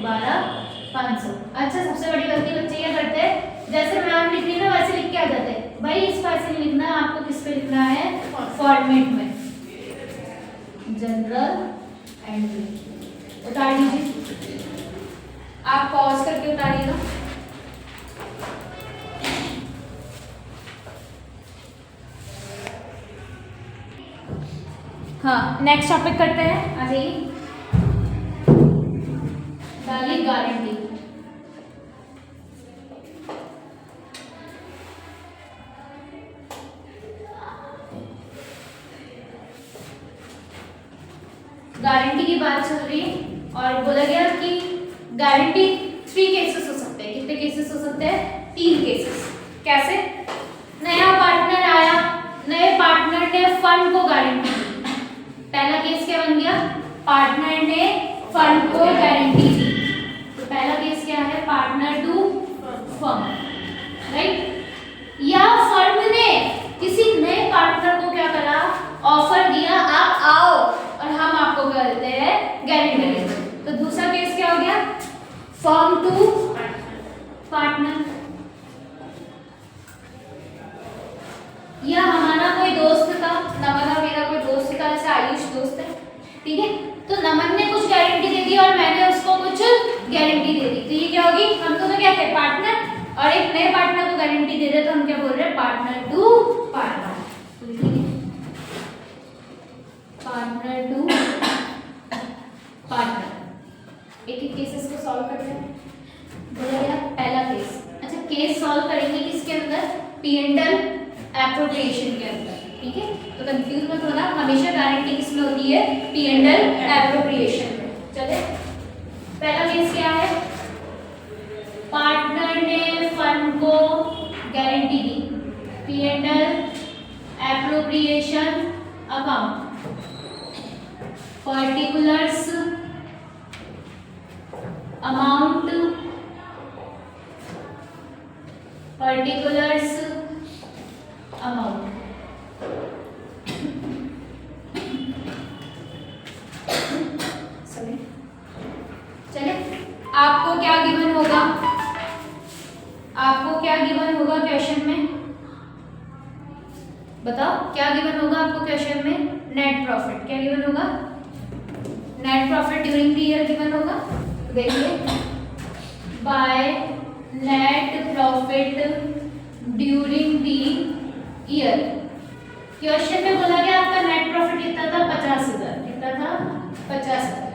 12,500। अच्छा सबसे बड़ी गलती बच्चे क्या करते हैं, जैसे मैम लिख रही है वैसे लिख के आ जाते हैं। भाई इस पर ऐसे नहीं लिखना, आपको किस पे लिखना है फॉर्मेट में, जनरल एंट्री। उतार लीजिए, आप पॉज करके उतारिएगा। हाँ नेक्स्ट टॉपिक करते हैं, आ जाइए। डालिए गारंटी। गारंटी की बात चल रही है और बोला गया कि गारंटी 3 केसेस हो सकते हैं। कितने केसेस हो सकते हैं, 3 केसेस। कैसे, नया पार्टनर आया, नए पार्टनर ने फंड को गारंटी दी। पहला केस क्या बन गया, पार्टनर ने फंड को गारंटी दी। तो पहला केस क्या है, पार्टनर टू फर्म, राइट। या फर्म ने किसी नए पार्टनर को क्या करा, ऑफर दिया, आप आओ और हम आपको क्या देते हैं गारंटी देते हैं। तो दूसरा केस क्या हो गया, फर्म टू पार्टनर। या हमारा कोई दोस्त था, नमन और मेरा कोई दोस्त था, जैसे आयुष दोस्त है, ठीक है। तो नमन ने कुछ गारंटी दे दी और मैंने उसको कुछ गारंटी दे दी। तो ये क्या होगी, हम दोनों क्या थे पार्टनर, और एक नए पार्टनर को गारंटी दे रहे तो हम क्या बोल रहे हैं partner to partner. Partner to partner. एक एक केसेस को सॉल्व करते हैं। बोला गया पहला केस। अच्छा केस सॉल्व करेंगे किसके अंदर, P&L एप्रोप्रिएशन के अंदर, ठीक है। तो कंफ्यूज मत होना, हमेशा गारंटी किसमें होती है, P&L एप्रोप्रिएशन में। चले पहला केस क्या है, पार्टनर ने फंड को गारंटी दी, P&L appropriation account, particulars amount, particulars amount. चले आपको क्या गिवन होगा, आपको क्या गिवन होगा क्वेश्चन में, बताओ क्या गिवन होगा आपको क्वेश्चन में, नेट प्रॉफिट। क्या गिवन होगा, net profit during the year given होगा। देखिए by net profit during the year. Question में बोला गया आपका नेट प्रॉफिट कितना था 50,000, कितना था 50,000,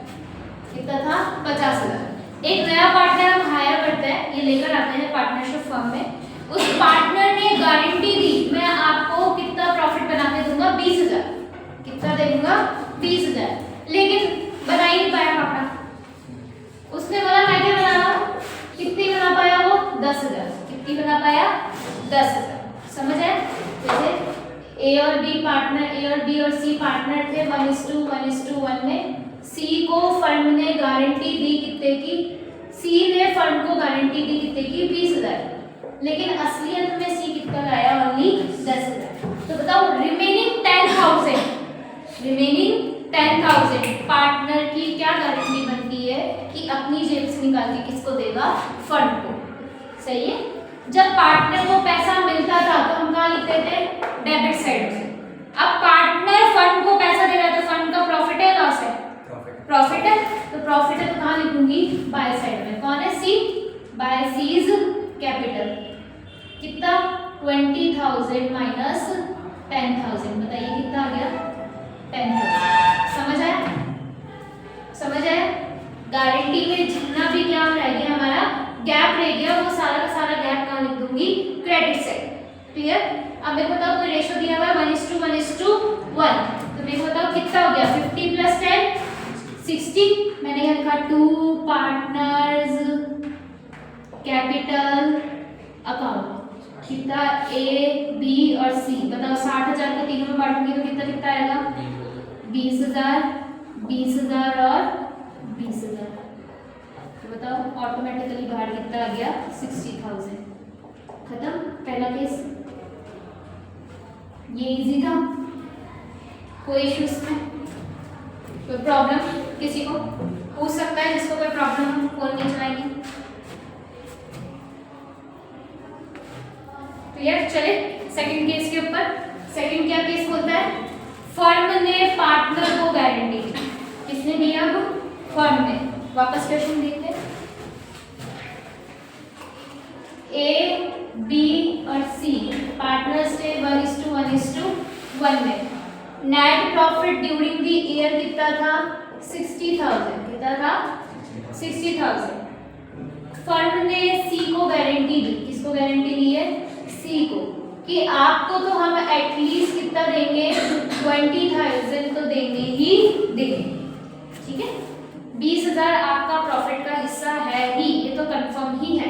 कितना था 50,000। एक नया पार्टनर हम हायर करते हैं, ये लेकर आते हैं पार्टनरशिप फर्म में, उस पार्टनर ने गारंटी दी मैं आपको कितना प्रॉफिट बना के दूंगा 20,000, कितना दे दूंगा 20,000, लेकिन बना ही नहीं पाया पापा। उसने बोला मैं क्या बनाऊं, कितनी बना पाया वो 10,000, कितनी बना पाया 10,000। समझ है? जैसे ए और बी पार्टनर, ए और बी और सी पार्टनर थे 1:1 में। सी को फंड ने गारंटी दी कितने की, सी ने फंड को गारंटी दी कितने की 20,000, लेकिन असलियत में सी कितना लाया ओनली 10,000। तो बताओ रिमेनिंग 10,000 पार्टनर की क्या गारंटी बनती है कि अपनी जेब से निकाल के किसको देगा, फंड को। सही है? जब पार्टनर को पैसा मिलता था तो हम कहाँ लिखते थे, डेबिट साइड में। अब पार्टनर फंड को पैसा दे रहा है तो फंड का प्रॉफिट है लॉस है, प्रॉफिट है, तो प्रॉफिट है तो कहाँ लिखूंगी, बाय साइड में। कौन है, सी, बाय सीज कैपिटल। कितना 20,000 माइनस 10,000, बताइए कितना आ गया 10,000। समझ आया? समझ आया? गारंटी में जितना भी क्या रह गया हमारा गैप रह गया, वो सारा का सारा गैप कहाँ लिख दूंगी, क्रेडिट साइड। क्लियर? अब मेरे को बताओ कोई रेशो दिया हुआ है 1:1, तो मेरे को बताओ कितना हो गया 50 + 10 60। मैंने यहाँ लिखा 2 पार्टनर्स कैपिटल अकाउंट, कितना ए बी और सी। बताओ 60,000 को तीनों में बांटूंगी तो कितना कितना आएगा 20,000, 20,000 और 20,000। तो बताओ ऑटोमेटिकली बाहर कितना आ गया 60,000। खत्म पहला केस। ये इजी था, कोई इश्यू इसमें, कोई प्रॉब्लम किसी को पूछ सकता है, जिसको कोई प्रॉब्लम हो फोन नहीं चलाएंगे। क्लियर? चले सेकंड केस के ऊपर। सेकंड क्या केस बोलता है, फर्म ने पार्टनर को गारंटी दी। किसने दी? अब फर्म ने। वापस क्वेश्चन देखते हैं। ए बी और सी पार्टनर्स थे 1:1 में। Net profit during the year कितना था 60,000, कितना था 60,000। फर्म ने सी को गारंटी दी, किसको गारंटी दी है, सी को, कि आपको तो हम एटलीस्ट कितना देंगे 20,000 तो देंगे ही देंगे। ठीक है? 20,000 आपका प्रॉफिट का हिस्सा है ही, ये तो कंफर्म ही है।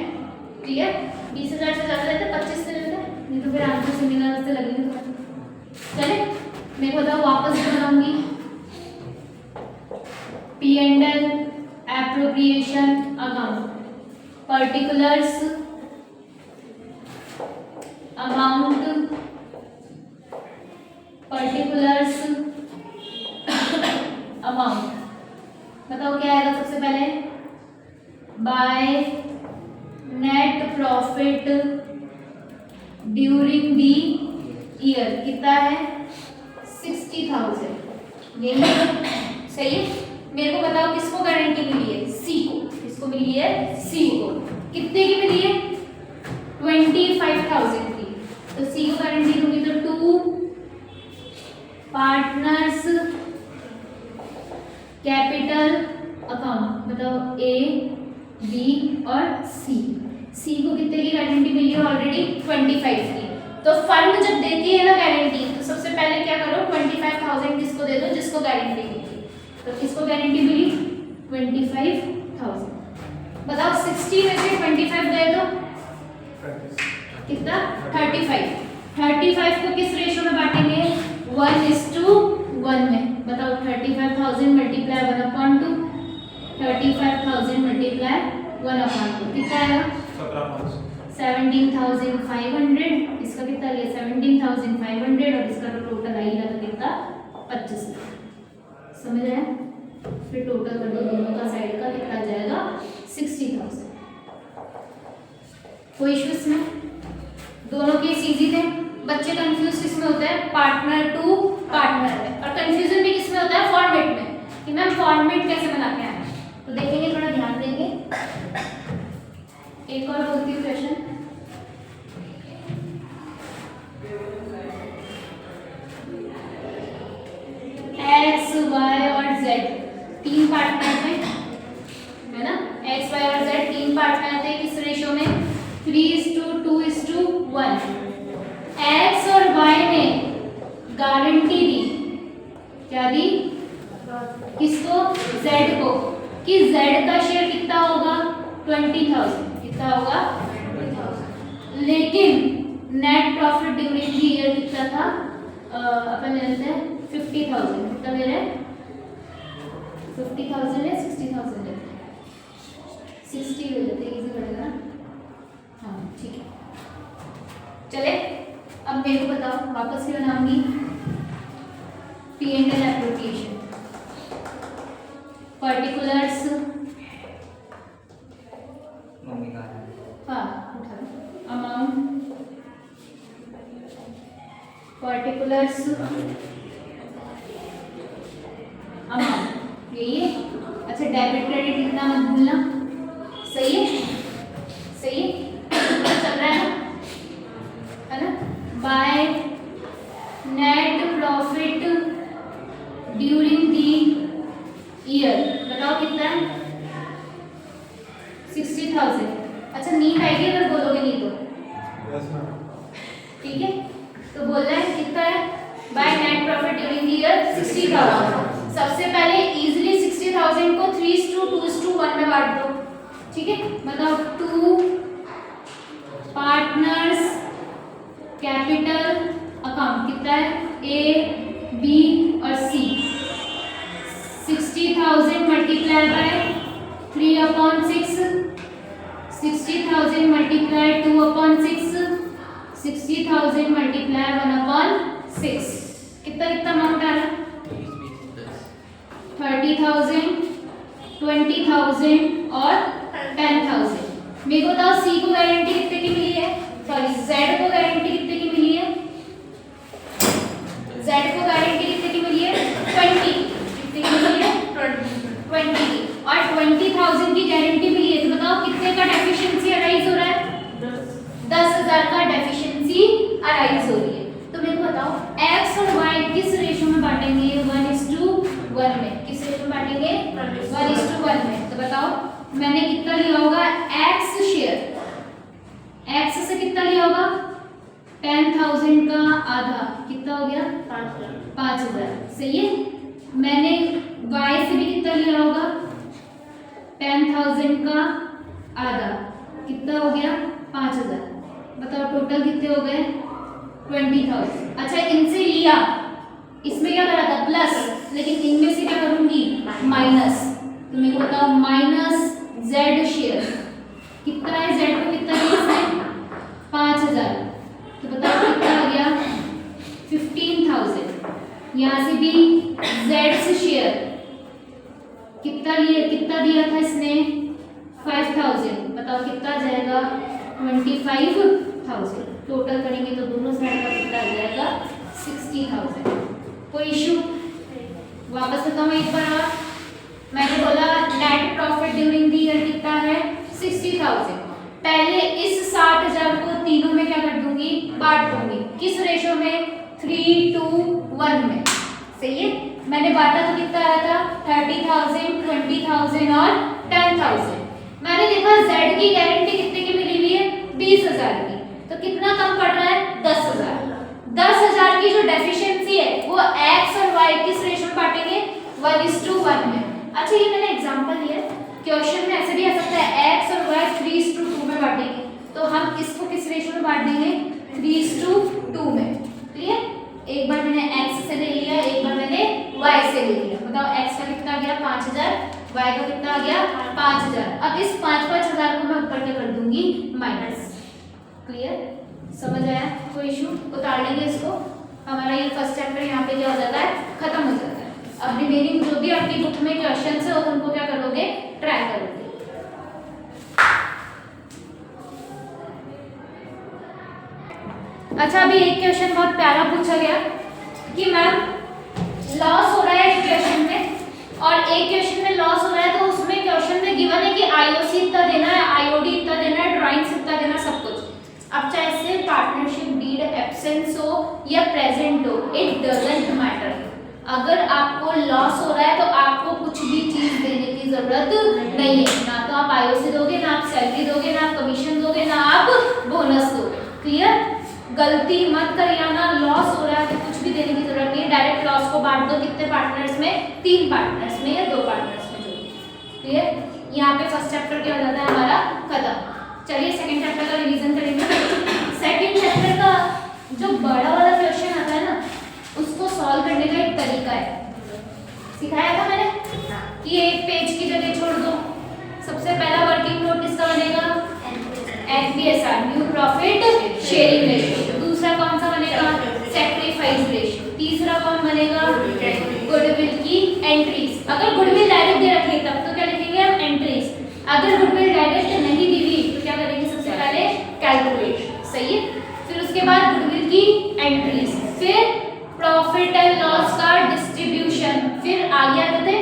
क्लियर? 20,000 से ज्यादा लेते 25 से लेते, नहीं तो फिर आंसर सिमिलर से लगेंगे। चले मैं बताओ वापस बनाऊंगी। P&L appropriation account, particulars amount, particulars amount. बताओ क्या आएगा सबसे पहले, by net profit during the year कितना है 60,000। ये सही है? मेरे को बताओ किसको गारंटी मिली है, सी को। किसको मिली है, सी को। कितने की मिली है 25,000 की, तो सी को गारंटी दूंगी तो 2 पार्टनर्स कैपिटल अकाउंट। बताओ ए बी और सी। सी को कितने की गारंटी मिली है ऑलरेडी 25 की। तो फर्म जब देती है ना गारंटी, तो सबसे पहले क्या करो 25,000 किसको दे दो, जिसको गारंटी मिली। तो किसको गारंटी मिली 25,000। बताओ 60 में से 25 गए तो कितना 35। 35 को किस रेशो में बांटेंगे 1:1 में। बताओ 35,000 मल्टीप्लाई 1/2, 35,000 मल्टीप्लाई 1/2 कितना आएगा 17,500। इसका कितना लिया 17,500 और इसका तो टोटल आएगा तो कितना 25,000। समझ आया? फिर टोटल कर दो दोनों का साइड का, कितना आ जाएगा 60,000। कोई इश्यू इसमें? दोनों केस इजी थे। बच्चे कंफ्यूज किसमें होते हैं, पार्टनर टू पार्टनर में, और कंफ्यूजन भी किसमें होता है फॉर्मेट में, कि मैम फॉर्मेट कैसे बना के आए। तो देखेंगे, थोड़ा ध्यान देंगे। एक और बोलती हूँ क्वेश्चन, एक्स वाई और जेड तीन पार्टनर थे, है ना। एक्स वाई और जेड तीन पार्टनर थे, किस रेशो में 3:2:1 1 x और y ने गारंटी दी, क्या दी, किसको, z को, कि z का शेयर कितना होगा 20,000, कितना होगा, लेकिन net profit during the year कितना था, अपन ले लेते हैं 50,000, कितना ले रहे हैं 50,000 है 60,000 है 60 ले लेते हैं, इजी पड़ेगा ना, हाँ ठीक है। चले अब मेरे को बताओ, वापस से बनाऊंगी P&L एप्रोप्रिएशन, पर्टिकुलर्स, हाँ अमाउंट, पर्टिकुलर्स, अमाउंट, यही है। अच्छा डेबिट क्रेडिट इतना मत भूलना, सही है, सही है, चल रहा है ना, by net profit during the year, बताओ कितना है 60,000। अच्छा नीट आएगी अगर बोलोगे नहीं तो, ठीक है, तो बोल रहा है कितना है, by net profit during the year 60,000। सबसे पहले इजीली 60,000 को 3:2:1 में बांट दो, ठीक है, बताओ 2 पार्टनर्स कैपिटल अकाउंट कितना है, A, B और C, 60,000 multiply by 3/6, 60,000 multiply 2/6, 60,000 multiply 1/6, कितना कितना अमाउंट आ रहा है 30,000, 20,000 और 10,000। मेरे को बताओ C को गारंटी कितने की मिली है, सॉरी Z को गारंटी कितने की मिली है, Z को गारंटी कितने की मिली है 20, कितने की मिली है 20 की, और 20,000 की गारंटी मिली है, तो बताओ कितने का डेफिशिएंसी अराइज हो रहा है 10,000 का डेफिशिएंसी अराइज हो रही है। तो मेरे को बताओ x और y किस रेशो में बांटेंगे, 1:1 में, किस रेशो में बांटेंगे 1:1 में। तो बताओ मैंने कितना लिया होगा x शेयर, x से कितना लिया होगा 10,000 का आधा, कितना हो गया 5,000, सही है। मैंने y से भी कितना लिया होगा 10,000 का आधा, कितना हो गया 5,000, बताओ टोटल कितने हो गए 20,000। अच्छा इनसे लिया, इसमें क्या करा था प्लस, लेकिन इनमें से क्या करूंगी माइनस, तो मेरे को बताओ माइनस z शेयर कितना है, z को कितना दिया इसने 5,000, तो बताओ कितना आ गया 15,000। यहाँ से भी z से शेयर कितना दिया था इसने 5,000, बताओ कितना आ जाएगा 25,000, टोटल करेंगे तो दोनों साइड का कितना आ जाएगा 60,000। कोई इशू, वापस बताऊँ एक बार और, मैंने बोला net profit during the year कितना है 60,000। पहले इस 60,000 को तीनों में क्या कर दूंगी बांट दूंगी, किस रेशो में 3:1 में, सही है। मैंने बांटा तो कितना आया था 30,000, 20,000 और 10,000। मैंने देखा z की गारंटी कितने की मिली हुई है 20,000 की, तो कितना कम पड़ रहा है 10,000। 10,000 की जो डेफिशिएंसी है वो x और y किस रेशो में बांटेंगे 1:1 में। अच्छा ये मैंने एग्जांपल लिया, क्वेश्चन में ऐसे भी आ सकता है x और y 3:2 में बांटेंगे, तो हम इसको किस रेशो में बांट देंगे 3:2 में, क्लियर। एक बार मैंने x से ले लिया, एक बार मैंने y से ले लिया, बताओ x का कितना आ गया 5,000, y का कितना आ गया 5,000। अब इस 5,000 को मैं ऊपर क्या कर दूंगी माइनस, क्लियर, समझ आया, कोई इशू, उतार लेंगे इसको, हमारा ये फर्स्ट चैप्टर यहाँ पे क्या हो जाता है खत्म हो जाता है। अब रिमेनिंग जो भी आपकी बुक में क्वेश्चंस है उनको क्या करोगे ट्राई करोगे। अच्छा अभी एक क्वेश्चन बहुत प्यारा पूछा गया कि मैम लॉस हो रहा है एक क्वेश्चन में और एक क्वेश्चन में लॉस हो रहा है, तो उसमें क्वेश्चन में गिवन है कि आईओसी इतना देना है, आईओडी इतना देना है, ड्राइंग्स इतना देना, सब कुछ। अब चाहे से पार्टनरशिप डीड एब्सेंस हो या प्रेजेंट हो, इट डजंट मैटर। अगर आपको लॉस हो रहा है तो आपको कुछ भी चीज देने की जरूरत नहीं है, ना तो आप आईओसी दोगे, ना आप सैलरी दोगे, ना आप कमीशन दोगे, ना आप बोनस दोगे, गलती मत करियाना, लॉस हो रहा है तो कुछ भी देने की जरूरत नहीं है, डायरेक्ट लॉस को बांट दो कितने पार्टनर्स में, 3 पार्टनर्स में या 2 पार्टनर्स में जो। क्लियर? यहाँ पे फर्स्ट चैप्टर क्या हो जाता है हमारा खत्म। चलिए सेकंड चैप्टर का रिवीजन करेंगे। सेकंड चैप्टर का जो बड़ा वाला क्वेश्चन आता है ना, उसको सॉल्व करने का एक तरीका है, सिखाया था मैंने कि एक पेज की जगह छोड़ दो। सबसे पहला वर्किंग नोट किसका बनेगा? NPSR, new profit sharing ratio. दूसरा कौन सा बनेगा? Sacrifice ratio. तीसरा कौन बनेगा? गुडविल की एंट्रीज। अगर गुडविल डायरेक्ट दे रखी है तब तो क्या लिखेंगे हम? एंट्रीज। अगर गुडविल डायरेक्ट नहीं दी हुई तो क्या करेंगे? सबसे पहले कैलकुलेट। सही है? फिर उसके बाद गुडविल की एंट्रीज, फिर प्रॉफिट एंड लॉस का डिस्ट्रीब्यूशन, फिर आगे आते थे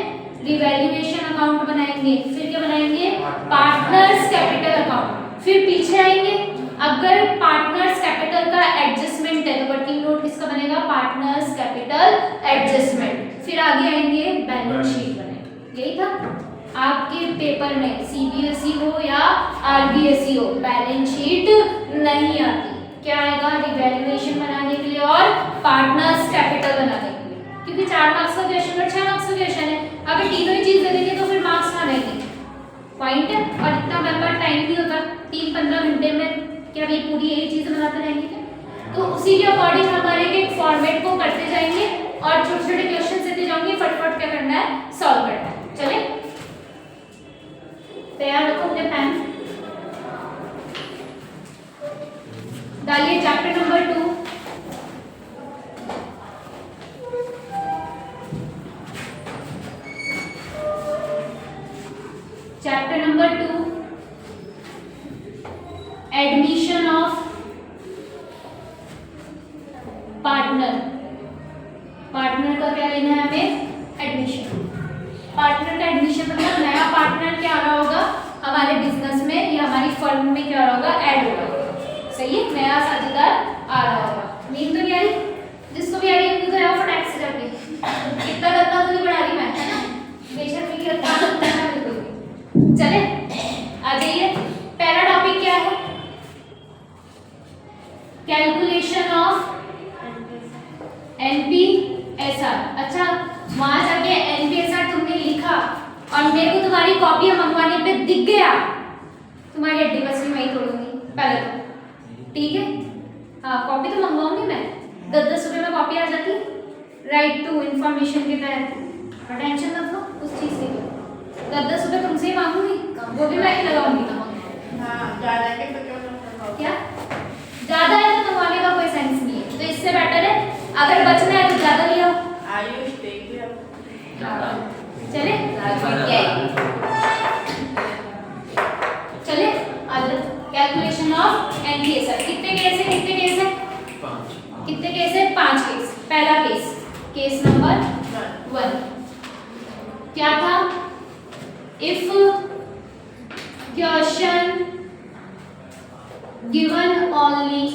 रिवैल्यूएशन अकाउंट बनाएंगे, फिर क्या बनाएंगे? Partners capital account. फिर पीछे आएंगे, अगर पार्टनर्स कैपिटल का एडजस्टमेंट है तो वर्किंग नोट किसका बनेगा? Partners capital adjustment. फिर आगे आएंगे बैलेंस शीट बनेगी। यही था आपके पेपर में, CBSE हो या RBSE हो, बैलेंस शीट नहीं आती। क्या आएगा? रिवैल्यूएशन बनाने के लिए और पार्टनर्स कैपिटल बनाने के लिए, क्योंकि 4 मार्क्स का क्वेश्चन और 6 मार्क्स का क्वेश्चन है। अगर तीनों ही चीज दे देंगे तो फिर मार्क्स कहाँ रहेंगे? पॉइंट है। और इतना लंबा टाइम नहीं होता, 3-15 घंटे में क्या ये पूरी यही चीजें बनाते रहेंगे क्या? तो उसी के अकॉर्डिंग हमारे एक फॉर्मेट को करते जाएंगे और छोटे छोटे क्वेश्चन देते जाएंगे, फटफट क्या करना है? सॉल्व करना है। चले तैयार रखो अपने पेन, डालिए chapter number 2। Chapter number 2, admission of partner. Partner का क्या लेना है हमें? एडमिशन। पार्टनर का एडमिशन मतलब नया पार्टनर क्या आ रहा होगा हमारे बिजनेस में या हमारी फर्म में, क्या आ रहा होगा? ऐड होगा। सही है? नया साझेदार आ रहा होगा। नींद तो नहीं आ रही? जिसको भी आ रही है उनको तो फटाक से जाके इतना गंदा तो नहीं पढ़ा रही मैं, है ना? बेशक मेरी रखा चले आ जाइए। पहला टॉपिक क्या है? Calculation of NPSR। अच्छा, वहां जाके NPSR तुमने लिखा और मेरे को तुम्हारी कॉपी मंगवाने पे दिख गया, तुम्हारी अड्डी बस मैं ही तोड़ूंगी पहले तो। ठीक है? हाँ, कॉपी तो मंगवाऊंगी मैं, 10-10 रुपए में कॉपी आ जाती। राइट टू इंफॉर्मेशन के तहत टेंशन मत लो उस चीज की, 10-10 रुपए तुमसे ही मांगूंगी, वो भी मैं ही लगाऊंगी। क्या ज्यादा है तो मंगवाने का कोई सेंस नहीं है, तो इससे बेटर है अगर बचना है तो ज्यादा लियो। चले चले आज कैलकुलेशन ऑफ NPSR। कितने केस है? कितने केस है? 5। कितने केस है? 5 केस। पहला केस, केस नंबर 1 क्या था? If question given only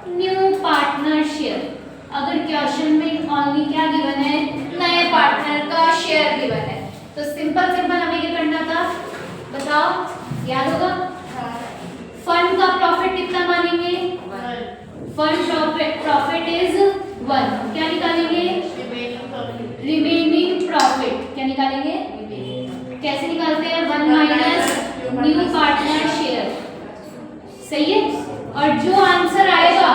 new partner share. अगर क्वेश्चन में ओनली क्या गिवन है? नए पार्टनर का शेयर गिवन है, तो सिंपल हमें क्या करना था? बताओ, याद होगा? फर्म का प्रॉफिट कितना मानेंगे? Firm profit is 1। क्या निकालेंगे? Remaining profit. क्या निकालेंगे? कैसे निकालते हैं? 1 माइनस न्यू पार्टनर शेयर। सही है? और जो आंसर आएगा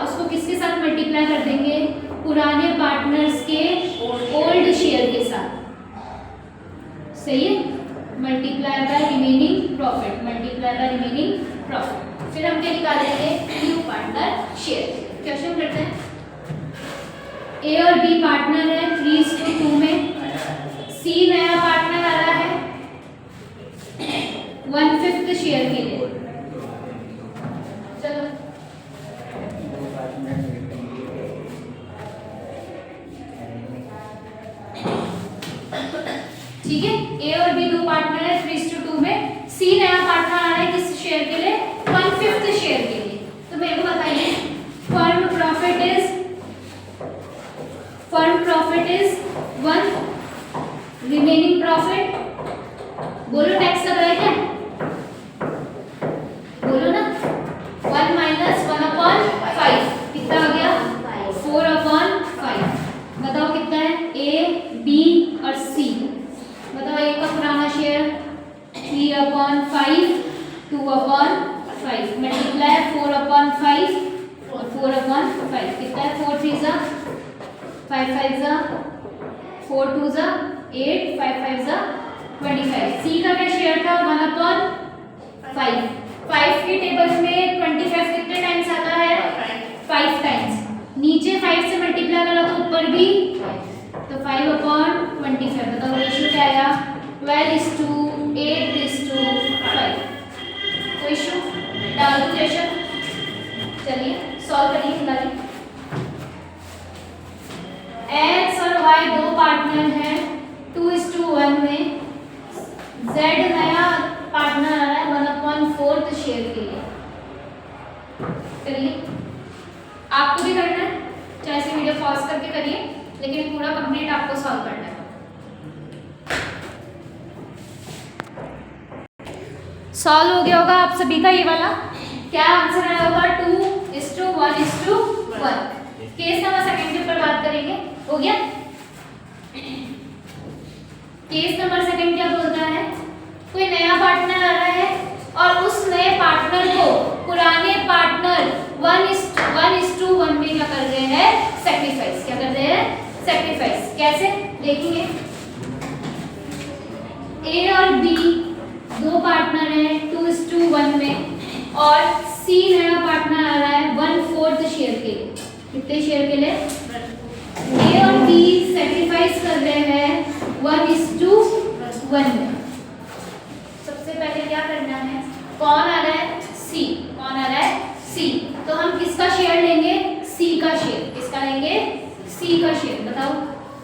उसको किसके साथ मल्टीप्लाई कर देंगे? पुराने पार्टनर्स के ओल्ड शेयर के साथ। सही है? Multiply by remaining profit, multiply bye remaining profit. फिर हम क्या निकालेंगे? New partner share. क्वेश्चन करते हैं। ए और बी पार्टनर है 3:2 में, सी नया पार्टनर आ रहा है 1/5 शेयर के लिए। चलो ठीक है, ए और बी 2 पार्टनर है 3:2 में, सी नया पार्टनर आ रहा है किस शेयर के लिए? 1/5 शेयर के लिए। तो मेरे को बताइए firm profit is 1, remaining profit, बोलो टैक्स लग रहा है क्या? बोलो ना। 5 5 जा 25। सी का क्या शेयर था 1/5। 5 के टेबल में 25 कितने टाइम्स आता है 5 टाइम्स। नीचे 5 से मल्टीप्लाई करा तो ऊपर भी तो 5/25। बताओ रेशियो क्या आया 12:8:5। तो इशू डाल दो क्वेश्चन। चलिए सॉल्व करिए निकालिए। एक्स और वाई दो पार्टनर हैं 2:1 में। जेड नया पार्टनर आ रहा है 1/4 शेयर के लिए। करिए आपको भी करना है चाहे से वीडियो पॉज करके करिए लेकिन पूरा कंप्लीट आपको सॉल्व करना है। सॉल्व हो गया होगा आप सभी का ये वाला। क्या आंसर आया होगा 2:1:1। केस नंबर सेकंड के ऊपर बात करेंगे। हो गया। केस नंबर सेकंड क्या बोलता है कोई नया पार्टनर आ रहा है और उस नए पार्टनर को पुराने पार्टनर 1:1 में क्या कर रहे हैं सैक्रिफाइस। क्या कर रहे हैं सैक्रिफाइस। कैसे देखेंगे। ए और बी दो पार्टनर हैं 2:1 में और सी नया पार्टनर आ रहा है 1/4 शेयर के लिए। कितने शेयर के लिए ए और बी सैक्रिफाइस कर रहे हैं 1:1 में। सबसे पहले क्या करना है कौन आ रहा है सी। कौन आ रहा है सी। तो हम किसका शेयर लेंगे सी का शेयर। किसका लेंगे सी का शेयर। बताओ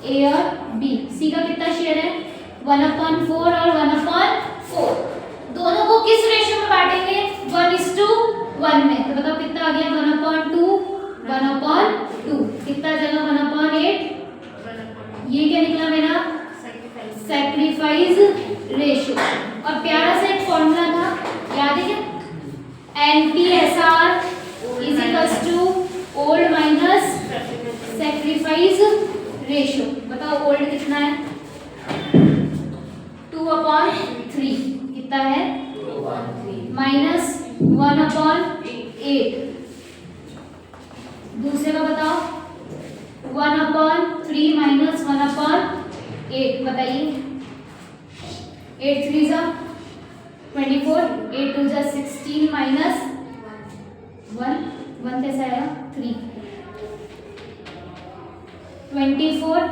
ए और बी। सी का कितना शेयर है 1/4 और 1/4। दोनों को किस रेशियो में बांटेंगे 1:1 में। तो बताओ कितना आ गया 1/2 1/2। कितना जगह 1/8। ये क्या निकला मेरा सैक्रिफाइस रेशियो। और प्यारा सा एक फॉर्मूला था याद है क्या NPSR = old minus sacrifice ratio. बताओ ओल्ड कितना है 2/3 कितना है माइनस 1/8। दूसरे का बताओ 1/3 माइनस 1/8। बताइए 8 3 जा 24 8 2 जा 16 माइनस 1 कैसा आया 3 24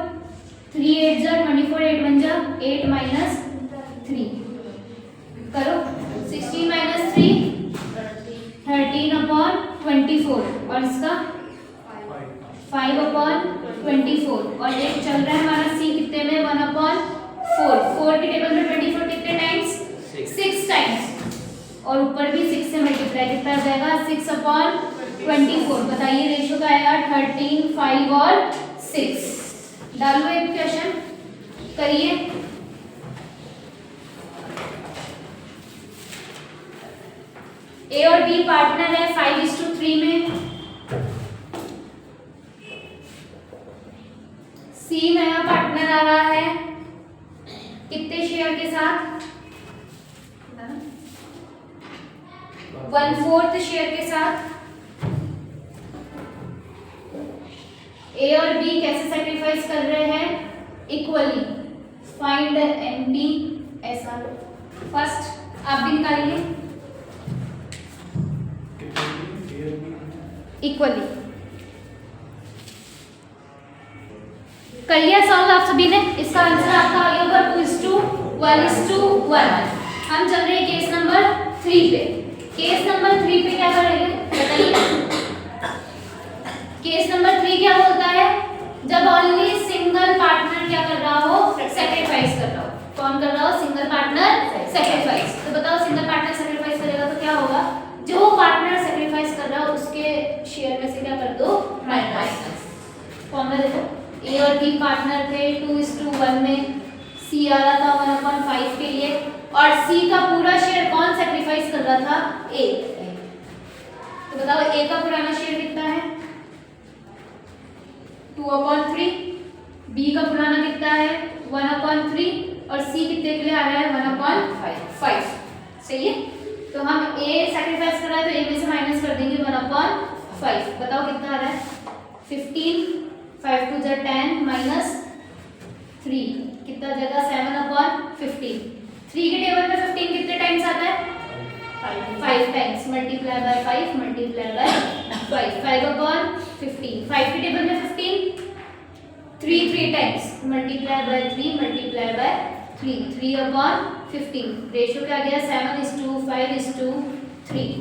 3 8 जा 24 8 1 जा 8 माइनस 3। करो 16 माइनस 3 13/24 और इसका 5/24 और एक चल रहा है हमारा सी कितने में 1/4। 4 के टेबल में 24 कितने टाइम्स 6 टाइम्स और ऊपर भी 6 से मल्टीप्लाई कितना आ जाएगा 6/24। बताइए रेशियो का आएगा 13 5 और 6। डालो एक क्वेश्चन करिए। ए और बी पार्टनर है 5:3 में। सी नया पार्टनर आ रहा है कितने शेयर के साथ 1/4 शेयर के साथ। ए और बी कैसे सैक्रिफाइस कर रहे हैं इक्वली। Find NPSR। फर्स्ट आप भी निकालेंगे इक्वली। कर लिया सॉल्व आप सभी ने। इसका आंसर आपका आ गया होगा 2:1:1। हम चल रहे हैं केस नंबर 3 पे। केस नंबर 3 पे क्या करेंगे बताइए। केस नंबर 3 क्या बोलता है जब ओनली सिंगल पार्टनर क्या कर रहा हो सैक्रिफाइस कर रहा हो। कौन कर रहा हो सिंगल पार्टनर सैक्रिफाइस। तो बताओ सिंगल पार्टनर सैक्रिफाइस करेगा तो क्या होगा जो पार्टनर सैक्रिफाइस कर रहा हो उसके शेयर में से क्या कर दो माइनस। फॉर्मूला देखो ए और बी पार्टनर थे 2:1 में। सी आ रहा था 1/5 के लिए और सी का पूरा शेयर कौन सैक्रिफाइस कर रहा था ए। तो बताओ ए का पुराना शेयर कितना है 2/3। बी का पुराना कितना है 1/3 और सी कितने के लिए आ रहा है 1/5। सही है। तो हम ए सैक्रिफाइस कर रहा है तो ए में से माइनस कर देंगे 1/5। बताओ कितना आ रहा है 15 5 2 10 माइनस 3 कितना जगह 7/15 3 के टेबल में 15 कितने टाइम्स आता है 5 times multiply by 5 multiply by 5 5/15 5 के टेबल में 15 3 times multiply by 3 multiply by 3/15 ratio क्या गया 7:5:3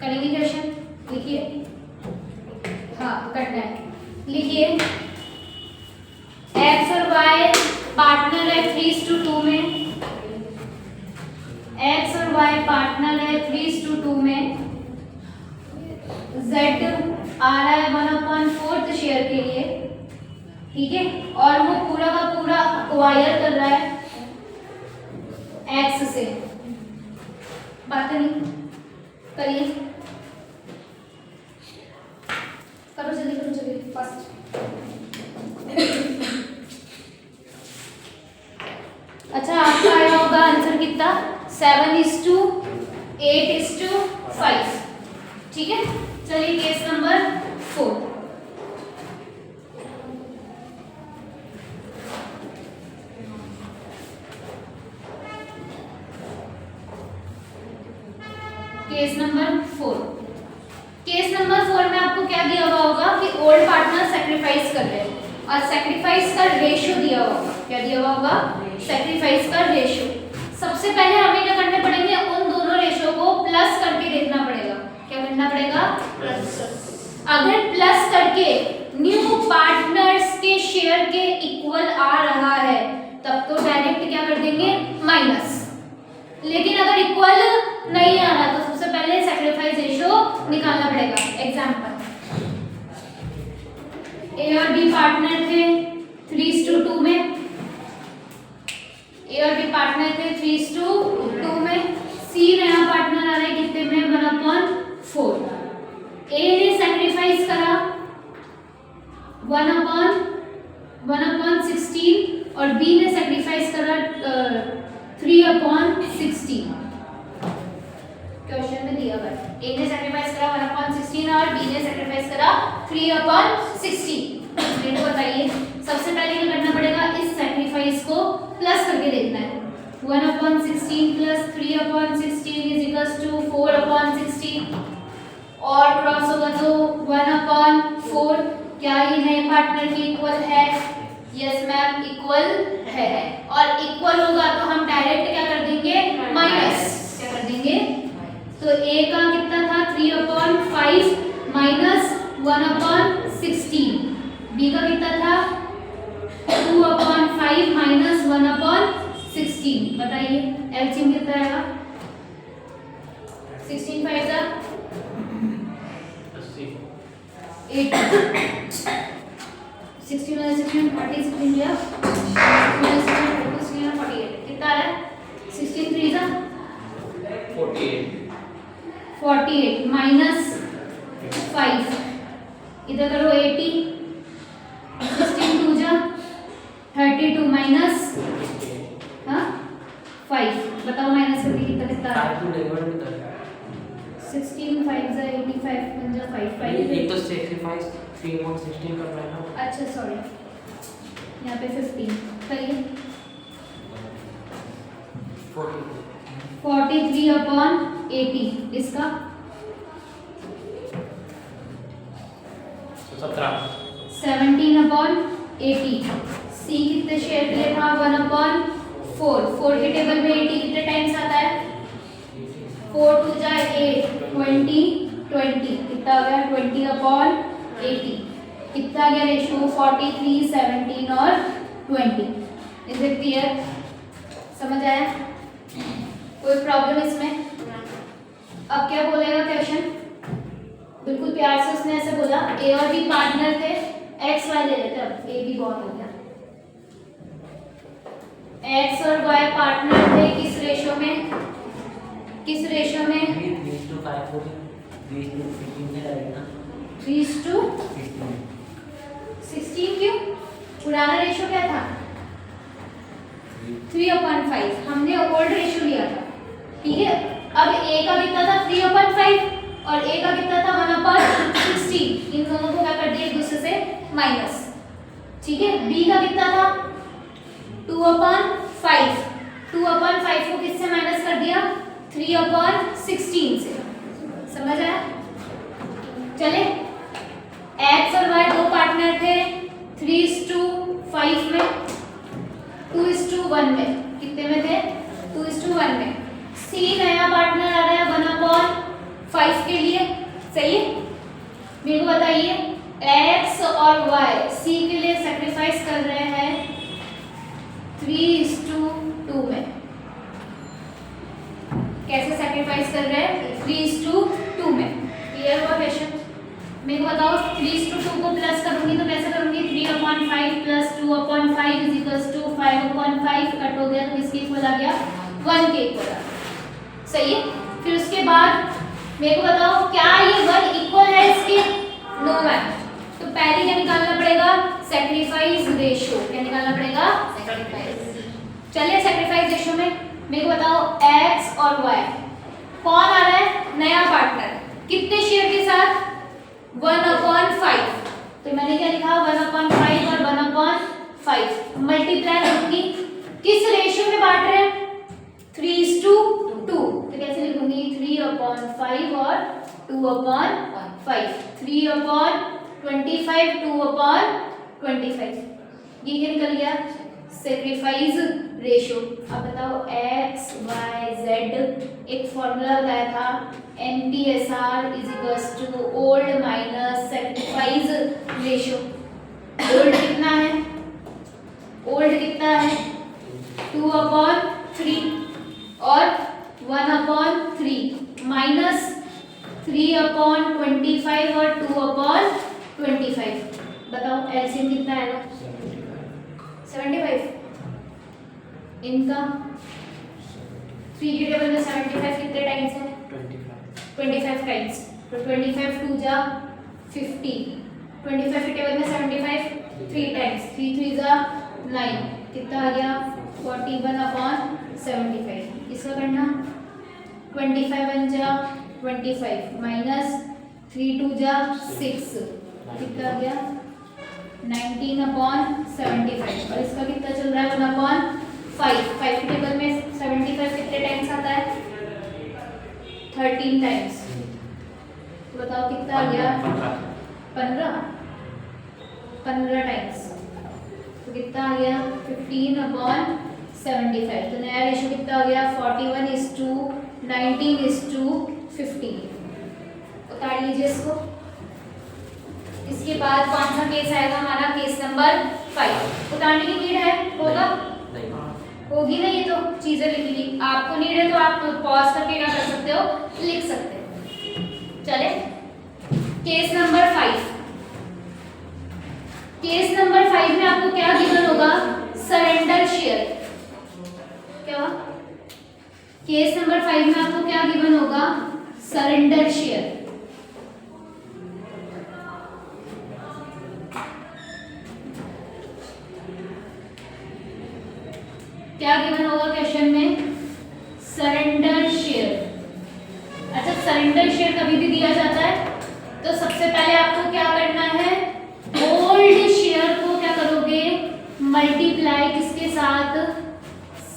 करेंगे क्वेश्चन लिखिए हाँ करना है लिखिए x और y पार्टनर है 3:2 में x और y पार्टनर है 3:2 में z आ रहा है 1/4 शेयर के लिए ठीक है और वो पूरा का पूरा अक्वायर कर रहा है x से बात नहीं करिए करो जल्दी फास्ट अच्छा आपका आया होगा आंसर कितना 7:8:5 ठीक है चलिए केस नंबर 4 केस नंबर 4 में आपको क्या दिया हुआ होगा कि ओल्ड पार्टनर सैक्रिफाइस कर रहे हैं और सैक्रिफाइस का रेशियो दिया हुआ होगा क्या दिया हुआ होगा सैक्रिफाइस का रेशियो सबसे पहले हमें क्या करने पड़ेंगे उन दोनों रेशियो को प्लस करके देखना पड़ेगा क्या करना पड़ेगा अगर प्लस करके न्यू पार्टनर्स के शेयर के इक्वल आ रहा है तब तो डायरेक्ट क्या कर देंगे माइनस लेकिन अगर इक्वल नहीं आ रहा तो सबसे पहले सैक्रिफाइस रेशियो निकालना पड़ेगा एग्जांपल ए और बी पार्टनर थे 3:2 में ए और बी पार्टनर थे 3:2 में सी नया पार्टनर आ रहा है कितने में 1/4 ए ने सैक्रिफाइस करा 1/16 और बी ने सैक्रिफाइस करा 3/16 क्वेश्चन में दिया हुआ है ए ने सैक्रिफाइस करा 1/16 और बी ने सैक्रिफाइस करा 3/16 मेरे को बताइए सबसे पहले क्या करना पड़ेगा इस सैक्रिफाइस को प्लस करके देखना है 1/16 प्लस 3/16 इज इक्वल्स टू 4/16 और क्रॉस होगा तो 1/4 क्या ये नए पार्टनर के इक्वल है यस मैम इक्वल है और इक्वल होगा तो हम डायरेक्ट क्या कर देंगे माइनस क्या कर देंगे तो a का कितना था 3/5 माइनस 1/16 b का कितना था 2/5 माइनस 1/16 बताइए एलसीएम कितना आएगा 16 5 जा 8 16 minus 16 40 16 लिया 16 48 कितना आ रहा है 16 3 जा 48 माइनस 5 इधर करो 80 16 2 जा 32 माइनस हाँ 5 बताओ माइनस करके कितना कितना आ रहा है 16 5 जा 85 बन जा 5 एक तो सैक्रिफाइस 3/16 कर रहा है ना अच्छा सॉरी यहाँ पे 15 सही 43/80 इसका 17/80 सी कितने शेयर के लिए था 1/4 4 के टेबल में 80 कितने टाइम्स आता है 4 2 जा 8 20 कितना आ गया 20/80 कितना आ गया रेशियो 43 17 और 20 इज इट क्लियर समझ आया कोई प्रॉब्लम इसमें अब क्या बोलेगा क्वेश्चन बिल्कुल प्यार से उसने ऐसे बोला ए और बी पार्टनर थे एक्स वाई ले लेते अब ए बी बहुत हो गया एक्स और वाई पार्टनर थे किस रेशियो में 3:16 क्यों पुराना रेशियो क्या था 3/5 हमने ओल्ड रेशियो लिया था ठीक है अब a का कितना था 3/5 और a का कितना था 1/16 इन दोनों को क्या कर दिया एक दूसरे से माइनस ठीक है b का कितना था 2/5, 2/5 को किससे माइनस कर दिया? 3/16 से। समझ आया? चले, x और y दो पार्टनर थे, 3:5 में, 2:1 में, कितने में थे? 2:1 में। c नया पार्टनर आ रहा है 1/5 के लिए, सही है? मेरे को बताइए x और y c के लिए सैक्रिफाइस कर रहे हैं 3:2 में। कैसे सैक्रिफाइस कर रहे हैं? 3:2 में। क्लियर हुआ क्वेश्चन? मेरे को बताओ 3:2 को प्लस करूंगी तो कैसे करूंगी? 3/5 plus 2/5 is equals to 5/5, cut हो गया तो किसके इक्वल आ गया? 1 के इक्वल आ गया। सही है? फिर उसके बाद मेरे को बताओ क्या ये 1 इक्वल है इसके? No ma'am. तो पहले क्या निकालना पड़ेगा? Sacrifice ratio. क्या निकालना पड़ेगा? सैक्रिफाइस। चलिए सैक्रिफाइस रेशियो में मेरे को बताओ x और y कौन आ रहा है? नया पार्टनर। कितने शेयर के साथ? 1/5। तो मैंने क्या लिखा? 1/5 और 1/5 मल्टीप्लाई करूंगी। किस रेशियो में बांट रहे हैं? 3:2। तो कैसे लिखूंगी? 3/5 और 2/5। 3/25, 2/25। ये क्या निकल गया? Sacrifice ratio. अब बताओ x y z एक फॉर्मूला बताया था NPSR is equals to old minus sacrifice ratio. Old कितना है? ओल्ड कितना है? 2/3 और 1/3 माइनस 3/25 और 2/25। बताओ एलसीएम कितना आएगा? 75। इनका 3 के टेबल में 75 कितने टाइम्स है? 25 टाइम्स। तो 25 2 जा 50, 25 के टेबल में 75 3 टाइम्स, 3 3 जा 9, कितना आ गया? 41/75। इसका करना 25 1 जा 25 माइनस 3 2 जा 6, कितना आ गया? 19/75। और इसका कितना चल रहा है? 1/5। 5 के टेबल में 75 कितने टाइम्स आता है? 13 टाइम्स। तो बताओ कितना आ गया? 15 टाइम्स। तो कितना आ गया? 15/75। तो नया रेशियो कितना हो गया? 41:19:50। उतार लीजिए इसको। इसके बाद कौन सा केस आएगा हमारा? Case number 5। उतारने की नीड है? होगा? होगी ना? ये तो चीजें लिख ली। आपको नीड है तो आप पॉज करके क्या कर सकते हो? लिख सकते हो। चले केस नंबर 5। केस नंबर 5 में आपको क्या गिवन होगा? Surrender share. क्या? केस नंबर 5 में आपको क्या गिवन होगा? Surrender share. क्या गिवन होगा क्वेश्चन में? Surrender share. अच्छा, सरेंडर शेयर कभी भी दिया जाता है तो सबसे पहले आपको क्या करना है? ओल्ड शेयर को क्या करोगे? मल्टीप्लाई किसके साथ?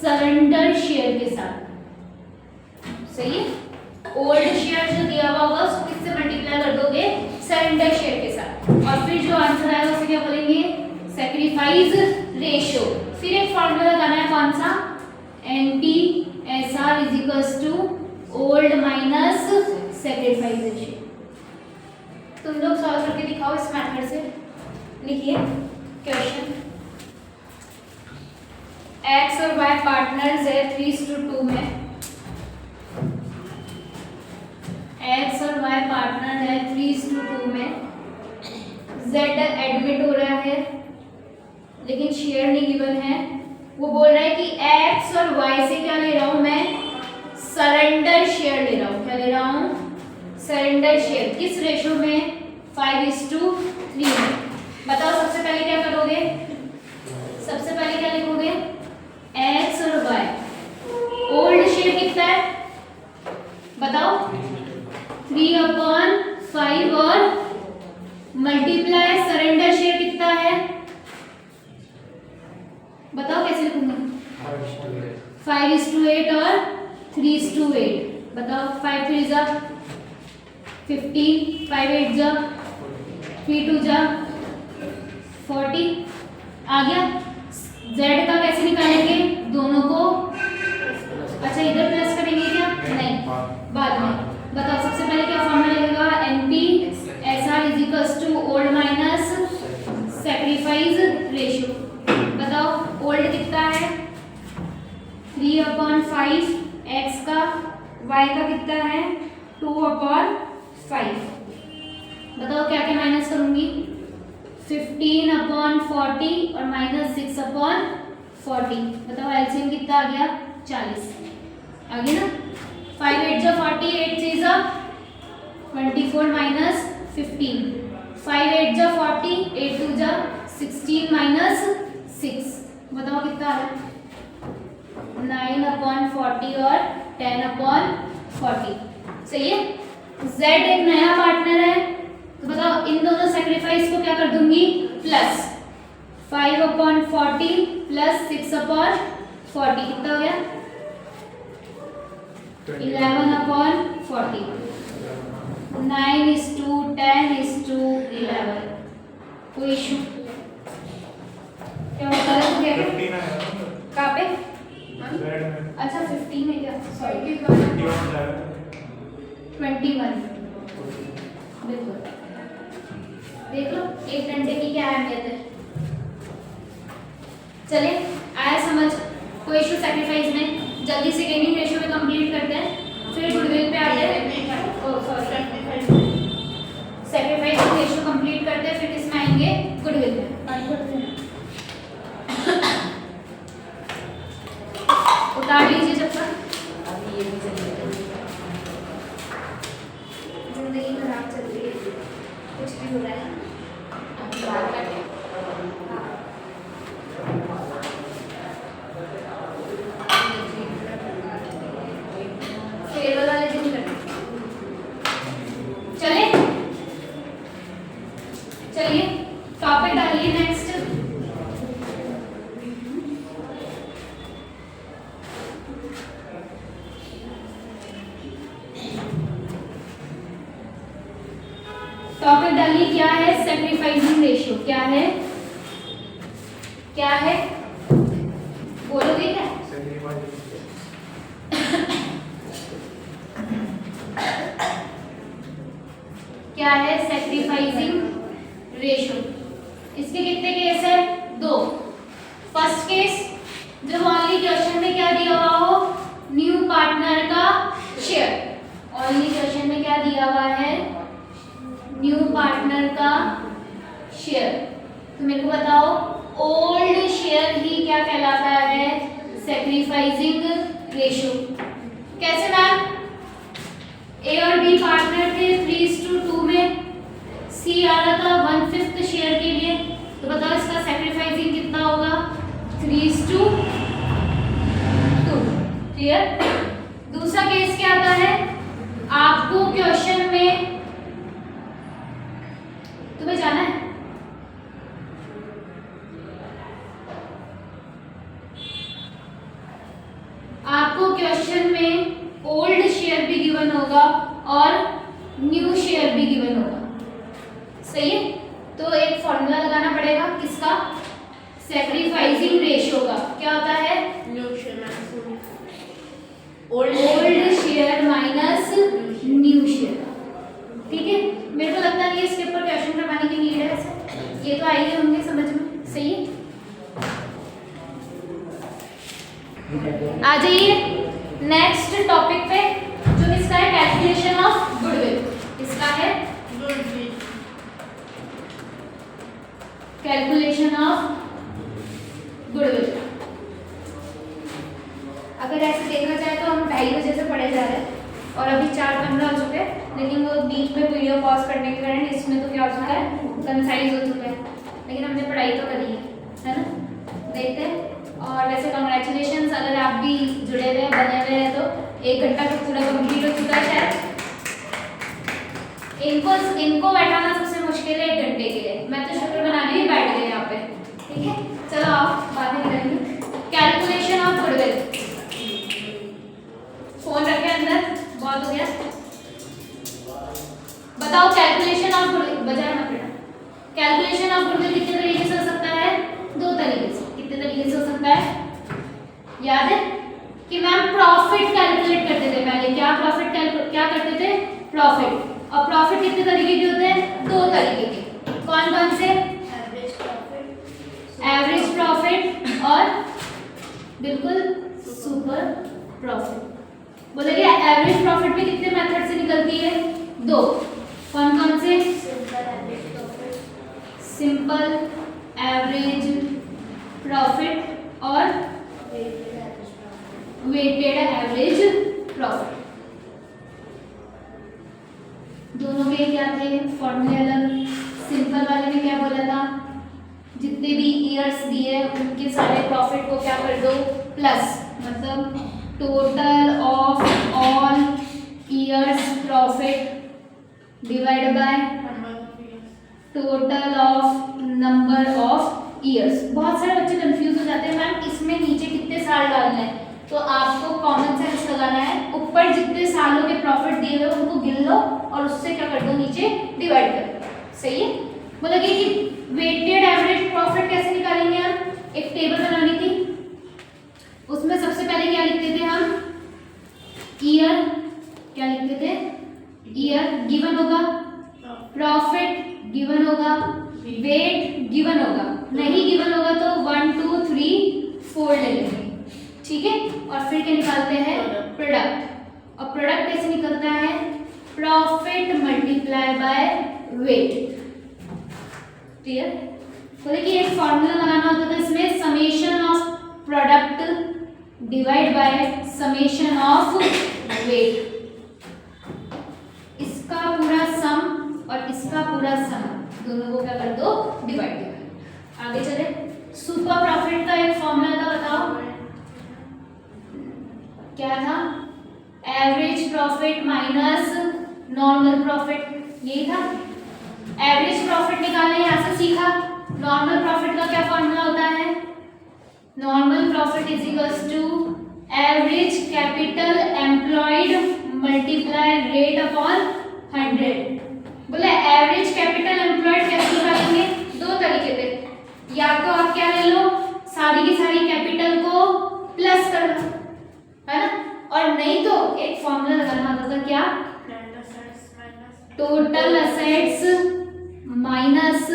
सरेंडर शेयर के साथ। सही है? ओल्ड शेयर जो दिया हुआ होगा उसको किससे मल्टीप्लाई कर दोगे? सरेंडर शेयर के साथ। और फिर जो आंसर आएगा उसे क्या बोलेंगे? Sacrifice ratio. फिर एक फॉर्मूला लगाना है, कौन सा? NPSR is equals to old minus sacrifice ratio. तुम लोग सॉल्व करके दिखाओ इस मेथड से। लिखिए क्वेश्चन। x और y पार्टनर्स है 3:2 में। x और y पार्टनर है 3:2 में। z एडमिट हो रहा है लेकिन शेयर नहीं गिवन है। वो बोल रहा है कि x और y से क्या ले रहा हूं मैं? सरेंडर शेयर ले रहा हूं। क्या ले रहा हूं? Surrender share. किस रेशियो में? 5:3 में। बताओ सबसे पहले क्या करोगे? सबसे पहले क्या लिखोगे? x और y। ओल्ड शेयर कितना है? बताओ। 3/5 और मल्टीप्लाई सरेंडर शेयर कितना है? बताओ कैसे लिखूंगा? 5:8 और 3:8। बताओ 5 3 जा 15, 5 8 जा 3 2 जा 40। आ गया। z का कैसे निकालेंगे? दोनों को अच्छा इधर प्लस करेंगे क्या? नहीं, बाद में। बताओ सबसे पहले क्या फॉर्मूला लगेगा? NP SR is equals to old minus sacrifice ratio. बताओ ओल्ड कितना है? 3/5, x का, y का कितना है? 2/5। बताओ क्या क्या माइनस करूंगी? 15/40 और माइनस 6/40। बताओ एलसीएम कितना आ गया? 40 आ गया ना। 5 8 जा 40, 8 3 जा 24 माइनस 15, 5 8 जा 40, 8 2 जा 16 माइनस 6। बताओ कितना आ रहा है? 9/40 और 10/40। सही है। z एक नया पार्टनर है, तो बताओ इन दोनों सेक्रीफाइस को क्या कर दूंगी? प्लस 5/40 प्लस 6/40 कितना हो गया? 11/40। 9:10:11। कोई इशू? क्या होता है? क्या कहाँ पे? अच्छा 15 है क्या? सॉरी 21। बिल्कुल। देख लो एक डंडे की क्या अहमियत है। चले आया समझ? कोई इशू सैक्रिफाइस में? जल्दी से गेनिंग रेशियो में कंप्लीट करते हैं, फिर गुडविल पे आते हैं। Oh sorry, sacrifice ratio complete करते हैं, फिर इसमें आएंगे गुडविल में। उतार लीजिए जब तक। अभी ये भी चलिए। जिंदगी खराब चल रही है, कुछ भी हो रहा है। अभी बात करते हैं। फेयरवेल वाले दिन करते हैं। चले चलिए टॉपिक डालिए नेक्स्ट। टॉपिक डालिए क्या है? Sacrificing ratio. क्या है? क्या है? बोलोगे क्या? क्या है? Sacrificing ratio. इसके कितने केस है? 2। फर्स्ट केस जब ओनली क्वेश्चन में क्या दिया हुआ हो? न्यू पार्टनर का शेयर। ओनली क्वेश्चन में क्या दिया हुआ है? न्यू पार्टनर का शेयर। तो मेरे को बताओ ओल्ड शेयर ही क्या कहलाता है? Sacrificing ratio. कैसे मैम? ए और बी पार्टनर थे, 3:2 में सी आ रहा था 1/5 शेयर के लिए, तो बताओ इसका सैक्रिफाइसिंग कितना होगा? 3:2। क्लियर? दूसरा केस क्या आता है? आपको क्वेश्चन में तुम्हें जाना है? आपको क्वेश्चन में ओल्ड शेयर भी गिवन होगा और न्यू शेयर भी गिवन होगा। सही है। तो एक फॉर्मूला लगाना पड़ेगा किसका? सैक्रिफाइसिंग रेशियो का। क्या होता है? Old share minus new share. ठीक है। मेरे को लगता नहीं इसके ऊपर क्वेश्चन करवाने की नीड है ऐसे। ये तो आइए होंगे समझ में। सही है। आ जाइए नेक्स्ट टॉपिक पे, जो किसका है? Calculation of goodwill. किसका है? Calculation of goodwill. अगर ऐसे देखा जाए तो हम 2:30 बजे से पढ़े जा रहे हैं और अभी 4:15 हो चुके हैं, लेकिन वो बीच में वीडियो पॉज करने के कारण इसमें तो क्या हो चुका है? कंसाइज हो चुका है, लेकिन हमने पढ़ाई तो करी है ना? देखते हैं। और वैसे कंग्रेचुलेशंस, अगर आप भी जुड़े हुए बने हुए हैं तो 1 घंटा तो पूरा कंप्लीट हो चुका है शायद। इनको बैठाना सबसे मुश्किल है 1 घंटे के लिए। मैं तो शुक्र मना रही हूँ बैठ गए यहाँ पे। ठीक है, चलो आओ बातें करेंगे। Calculation of goodwill. फोन रखे अंदर, बहुत हो गया। बताओ कैलकुलेशन ऑफ गुडविल, बजाय मत बेटा। कैलकुलेशन ऑफ गुडविल कितने तरीके से हो सकता है? दो तरीके से। कितने तरीके से हो सकता है? याद है कि मैम प्रॉफिट कैलकुलेट करते थे पहले। क्या प्रॉफिट क्या करते थे? प्रॉफिट। और प्रॉफिट कितने तरीके के होते हैं? दो तरीके के। कौन कौन से? एवरेज प्रॉफिट और बिल्कुल सुपर प्रॉफिट। बोलेंगे एवरेज प्रॉफिट में कितने मेथड से निकलती है? दो। कौन कौन से? सिंपल एवरेज प्रॉफिट और वेटेड एवरेज प्रॉफिट। दोनों के क्या थे? फॉर्मूले अलग। सिंपल वाले में क्या बोला था? जितने भी ईयर्स दिए उनके सारे प्रॉफिट को क्या कर दो? प्लस, मतलब total of all years profit divide by total of number of years. बहुत सारे बच्चे कंफ्यूज हो जाते हैं मैम इसमें नीचे कितने साल डालना है। तो आपको कॉमन सेंस लगाना है, ऊपर जितने सालों के प्रॉफिट दिए हुए उनको गिन लो और उससे क्या कर दो? नीचे डिवाइड कर दो। सही है? बोला कि वेटेड एवरेज प्रॉफिट कैसे निकालेंगे हम? एक टेबल बनानी थी, उसमें सबसे पहले क्या लिखते थे हम? ईयर। क्या लिखते थे? ईयर गिवन होगा, प्रॉफिट गिवन होगा, वेट गिवन होगा। नहीं गिवन होगा तो 1 2 3 4 ले लेंगे। ठीक है? और फिर क्या निकालते हैं? प्रोडक्ट। और प्रोडक्ट कैसे निकलता है? Profit multiply by weight. Clear? बोले कि एक फॉर्मूला लगाना होता था इसमें, summation of product divide by summation of weight. इसका पूरा सम और इसका पूरा सम, दोनों को क्या कर दो? डिवाइड कर। आगे चले। सुपर प्रॉफिट का एक फॉर्मूला था, बताओ क्या था? Average profit minus normal profit, यही था। एवरेज प्रॉफिट निकालने यहाँ से सीखा। नॉर्मल प्रॉफिट का क्या फॉर्मूला होता है? Normal profit is equals to average capital employed multiply rate upon 100। बोले एवरेज कैपिटल एम्प्लॉयड कैसे निकालेंगे? दो तरीके थे। या तो आप क्या ले लो, सारी की सारी कैपिटल को प्लस कर लो, है ना? और नहीं तो एक फॉर्मूला लगाना होता था, क्या? Total assets minus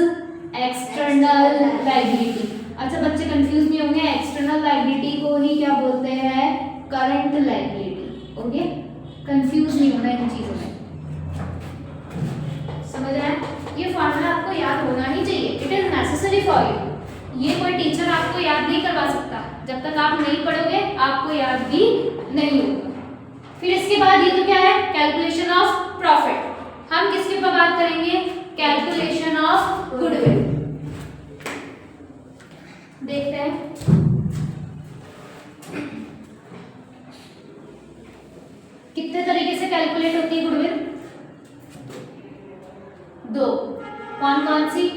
external liability. अच्छा बच्चे कंफ्यूज नहीं होंगे, एक्सटर्नल लायबिलिटी को ही क्या बोलते हैं? Current liability. ओके, कंफ्यूज नहीं होना इन चीजों में। समझ रहे हैं? ये फॉर्मूला आपको याद होना ही चाहिए। It is necessary for you. ये कोई टीचर आपको याद नहीं करवा सकता। जब तक आप नहीं पढ़ोगे आपको याद भी नहीं होगा। फिर इसके बाद ये तो क्या है? Calculation of profit. हम किसके ऊपर बात करेंगे? Calculation of goodwill. देखते हैं कितने तरीके से कैलकुलेट होती है गुडविल? दो। कौन कौन सी?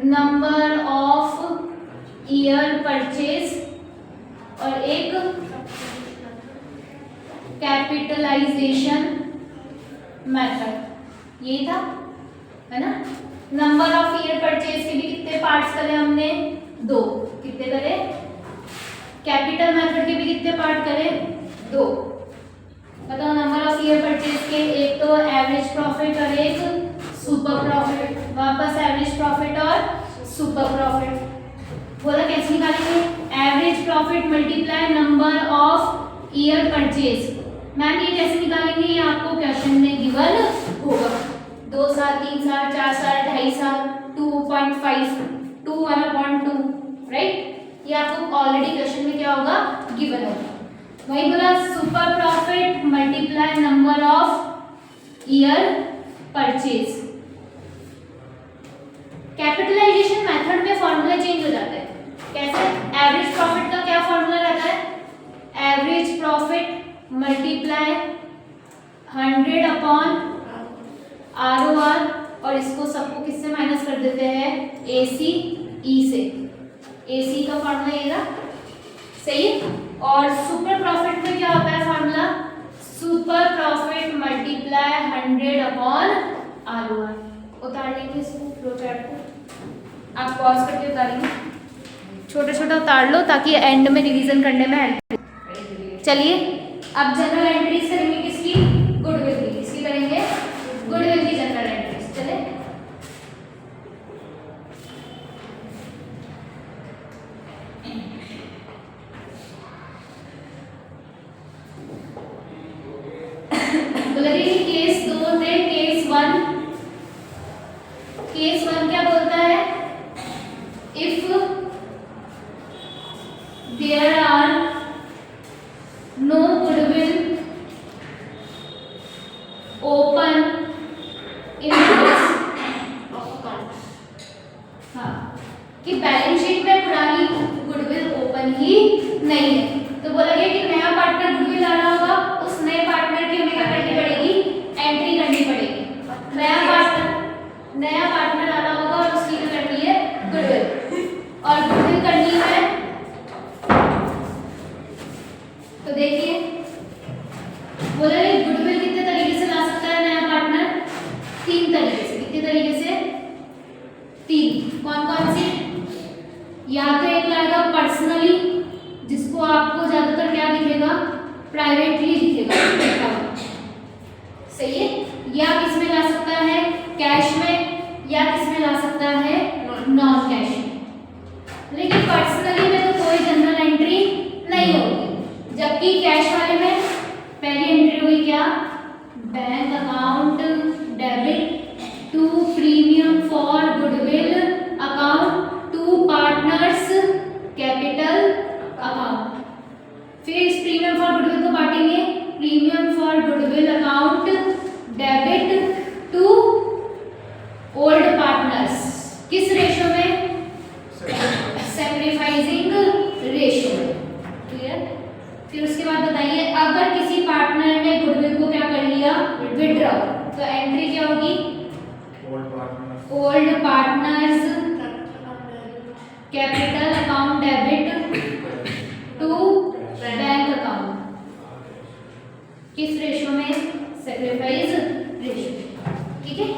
नंबर ऑफ ईयर परचेज और एक कैपिटलाइजेशन मेथड। यही था, है ना? नंबर ऑफ ईयर परचेज के भी कितने पार्ट्स करे हमने? दो। कितने करे? कैपिटल मेथड के भी कितने पार्ट करे? दो। बताओ नंबर ऑफ ईयर परचेज के, एक तो एवरेज प्रॉफिट और एक सुपर प्रॉफिट। वापस एवरेज प्रॉफिट और सुपर प्रॉफिट। बोला कैसे निकालेंगे? Average profit multiply number of year purchase. Ma'am ये कैसे निकालेंगे? ये आपको क्वेश्चन में गिवन होगा। 2 साल, 3 साल, 4 साल, 2.5 साल, 2.5, 2/2, राइट? ये आपको ऑलरेडी क्वेश्चन में क्या होगा? गिवन होगा। वही बोला super profit multiply number of year purchase. Capitalisation method में फॉर्मूला चेंज हो जाता है। कैसे? एवरेज प्रॉफिट का क्या फॉर्मूला रहता है? Average profit multiply 100 upon ROR, और इसको सबको किससे माइनस कर देते हैं? AC ई से, AC का फॉर्मूला ये रहा, सही है। और सुपर प्रॉफिट में क्या होता है formula, super profit multiply 100 upon ROI। उतार लेंगे इसको फ्लो चार्ट को, आप पॉज करके उतारेंगे, छोटा छोटा उतार लो ताकि एंड में रिवीजन करने में हेल्प। चलिए अब जनरल एंट्रीज करेंगे किसकी, गुडविल की। किसकी करेंगे, गुडविल की जनरल एंट्रीज। चले बोलेंगे कि केस 2 थे, केस 1। केस 1 क्या बोलता है, if there are no goodwill open in हाँ, कि बैलेंस शीट में पुरानी गुडविल ओपन ही नहीं है, तो बोला गया कि नया पार्टनर गुडविल आ रहा होगा, उस नए पार्टनर की हमें क्या करनी पड़ेगी, एंट्री करनी पड़ेगी। नया पार्टनर आ रहा होगा और उसकी क्या करनी है, गुडविल, और गुडविल करनी है। तो देखिए बोला है गुडविल कितने तरीके से ला सकता है नया पार्टनर, 3 तरीके से। कितने तरीके से, 3। कौन कौन से, या तो एक लाएगा पर्सनली, जिसको आपको ज्यादातर क्या दिखेगा, प्राइवेटली दिखेगा, सही है। या किस में ला सकता है, कैश में, या किस में ला सकता है, नॉन कैश में। लेकिन पर्सनली में तो कोई जनरल एंट्री नहीं होगी, जबकि कैश वाले में पहली एंट्री हुई क्या, bank account debit to premium for goodwill account to partners capital account. फिर इस प्रीमियम फॉर गुडविल को बांटेंगे, premium for goodwill account debit to old partners, किस रेशो में, सैक्रिफाइसिंग रेशो। क्लियर। फिर उसके बाद बताइए अगर किसी पार्टनर ने गुडविल को क्या कर लिया, विड्रॉ, तो एंट्री क्या होगी, old partners capital account debit to bank account, किस रेशो में, सैक्रिफाइस रेशो। ठीक है,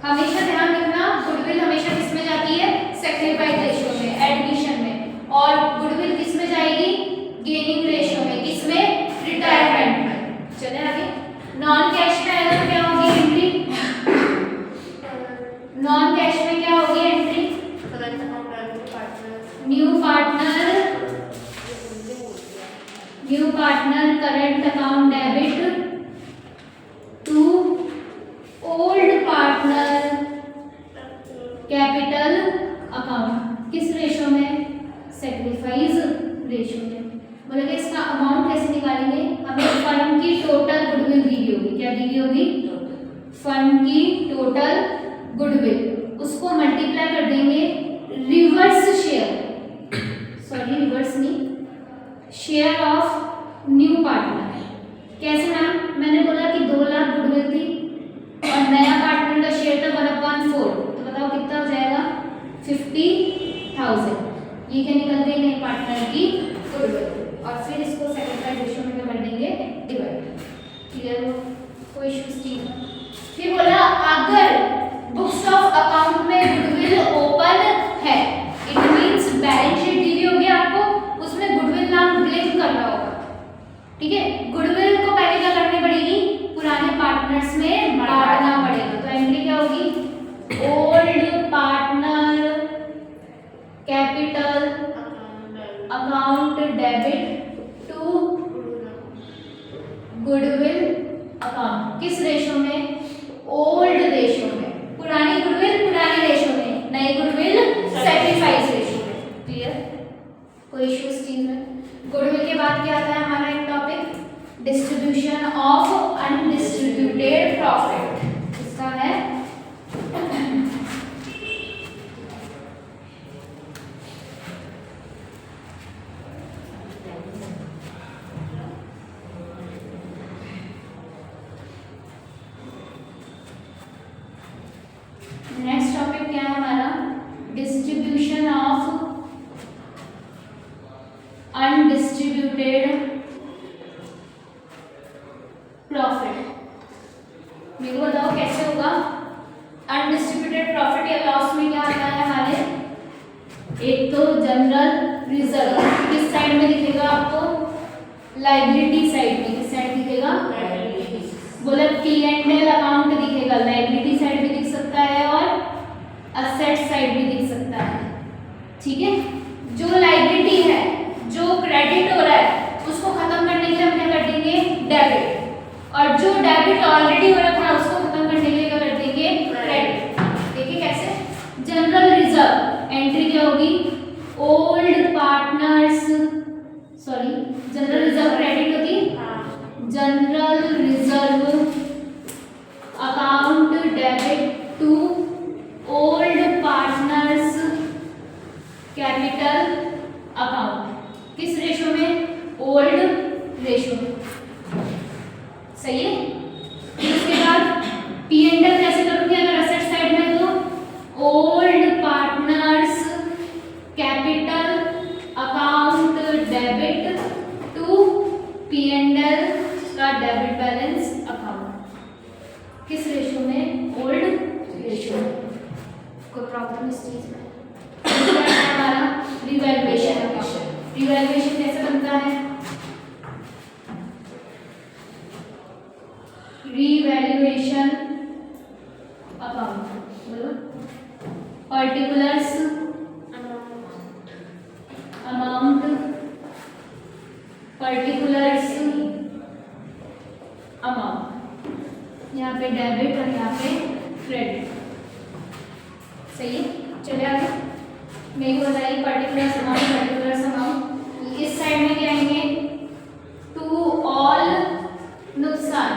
हमेशा ध्यान रखना गुडविल हमेशा किस में जाती है, सैक्रिफाइस रेशो में, एडमिशन में, और गुडविल किस में जाएगी, गेनिंग रेशो में, किसमें, रिटायरमेंट में। चले आगे, नॉन कैश में आएगा तो क्या होगी एंट्री, नॉन कैश में क्या होगी entry, new partner current account debit to old partner capital account, किस रेशो में, सैक्रिफाइस रेशो में। बोले कि इसका अमाउंट कैसे निकालेंगे, हमें फंड की टोटल गुडविल दी गई होगी, क्या दी गई होगी, फंड की टोटल गुडविल, उसको मल्टीप्लाई कर देंगे रिवर्स शेयर, सॉरी रिवर्स नहीं, शेयर ऑफ न्यू पार्टनर। कैसे मैम, मैंने बोला कि 2 लाख गुडविल थी और नया पार्टनर का शेयर था 1/4, तो बताओ कितना हो जाएगा, 50,000। ये क्या निकल गई नए पार्टनर की गुडविल, और फिर इसको सैक्रिफाइस रेशो में कर देंगे डिवाइड। क्लियर हो, कोई इश्यूज नहीं। फिर बोला अगर बुक्स ऑफ अकाउंट में गुडविल ओपन है, इट मींस बैलेंस शीट दी हुई होगी आपको, उसमें गुडविल नाम ब्लिंक कर रहा होगा। ठीक है, गुडविल को पहले क्या करनी पड़ेगी, पुराने पार्टनर्स में बांटना पड़ेगा। तो एंट्री क्या होगी, old partner capital account debit to goodwill account, किस रेशो में, ओल्ड रेशो में, पुरानी गुडविल पुरानी रेशो में, नई गुडविल सैक्रिफाइस रेशो में। क्लियर, कोई इशू इस चीज में। गुडविल के बाद क्या आता है हमारा एक topic, distribution of undistributed profit, इसका है नेक्स्ट टॉपिक क्या है हमारा, डिस्ट्रीब्यूशन अनडिस्ट्रीब्यूटेड प्रॉफिट। मेरे को बताओ कैसे होगा अनडिस्ट्रीब्यूटेड प्रॉफिट या लॉस में क्या आता है हमारे, एक तो जनरल रिजर्व किस साइड में दिखेगा आपको, लाइबिलिटी साइड में। किस साइड दिखेगा, बोले P&L अकाउंट दिखेगा, लाइबिलिटी साइड भी दिख सकता है और असेट साइड भी दिख सकता है। ठीक है, जो लाइबिलिटी है, जो क्रेडिट हो रहा है, उसको खत्म करने के लिए हम क्या कर देंगे, डेबिट। और जो डेबिट ऑलरेडी हो रखा है उसको खत्म करने के लिए क्या कर देंगे, क्रेडिट। देखिए कैसे, जनरल रिजर्व एंट्री क्या होगी, old partners, sorry general reserve credit होती, general reserve account debit to old partners capital account. किस रेशो में, ओल्ड रेशो में। सही है। इसके बाद P&L कैसे करूंगी, अगर असेट साइड में तो old partners capital account debit to P&L का डेबिट बैलेंस अकाउंट। किस रेशो में, ओल्ड रेशो में। कोई प्रॉब्लम इस चीज में, हमारा रिवैल्यूएशन। रिवैल्यूएशन कैसे बनता है, रिवैल्यूएशन अकाउंट, बोलो पर्टिकुलर्स अमाउंट, पर्टिकुलर्स अमाउंट, यहाँ पे डेबिट और यहाँ पे क्रेडिट। सही है, चलिए आगे। मेरे को बताइए पर्टिकुलर्स अमाउंट, पर्टिकुलर्स अमाउंट। इस साइड में क्या आएंगे, टू ऑल नुकसान,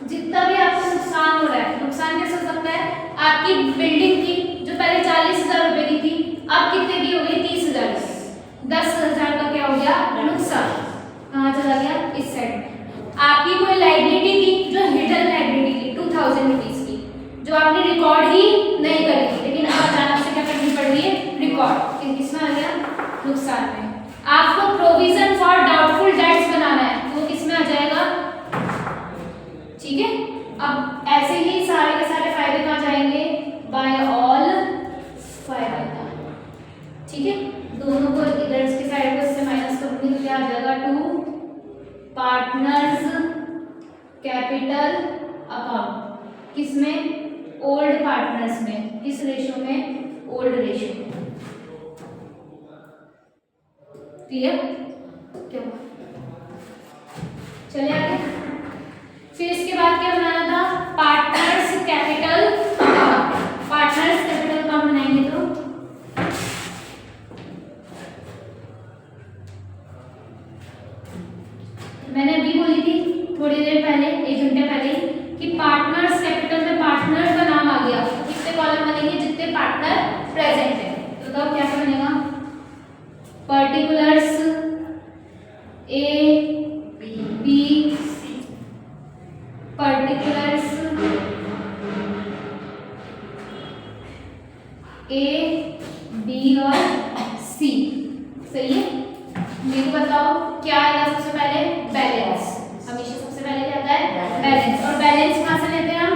जितना भी आपको नुकसान हो रहा है। नुकसान कैसे हो सकता है, आपकी बिल्डिंग थी जो पहले 40,000 रुपए की थी, अब कितने की हो गई, 30,000। 10,000 का क्या हो गया, नुकसान। कहाँ चला गया, इस साइड में। आपकी कोई लाइबिलिटी थी जो हिडन लाइबिलिटी थी 2000 रुपीज की, जो आपने रिकॉर्ड ही नहीं करी थी, लेकिन अब अचानक से क्या करनी पड़ रही है, रिकॉर्ड। किसमें आ गया, नुकसान में। आपको प्रोविजन फॉर डाउटफुल डेट्स बनाना है, तो किसमें आ जाएगा, ठीक है। अब ऐसे ही सारे के सारे फायदे कहाँ जाएंगे, बाय ऑल फायदा। ठीक है, दोनों को इधर की साइड को इससे माइनस करूंगी तो क्या आ जाएगा, टू पार्टनर्स कैपिटल अकाउंट। किसमें, ओल्ड पार्टनर्स में। किस रेशो में, ओल्ड रेशो में। क्लियर, क्यों, चलिए आगे। फिर इसके बाद क्या बनाना था, partners capital account. Partners capital account बनाएंगे तो मैंने अभी बोली थी थोड़ी देर पहले, 1 घंटे पहले, कि पार्टनर्स कैपिटल में पार्टनर का नाम आ गया, कितने कॉलम बनेंगे, जितने पार्टनर प्रेजेंट है। तो तब क्या बनेगा, particulars A B, particulars A B और सी। सही है। मेरे को बताओ क्या आएगा सबसे पहले, बैलेंस। हमेशा सबसे पहले क्या आता है, बैलेंस। और बैलेंस कहाँ से लेते हैं हम,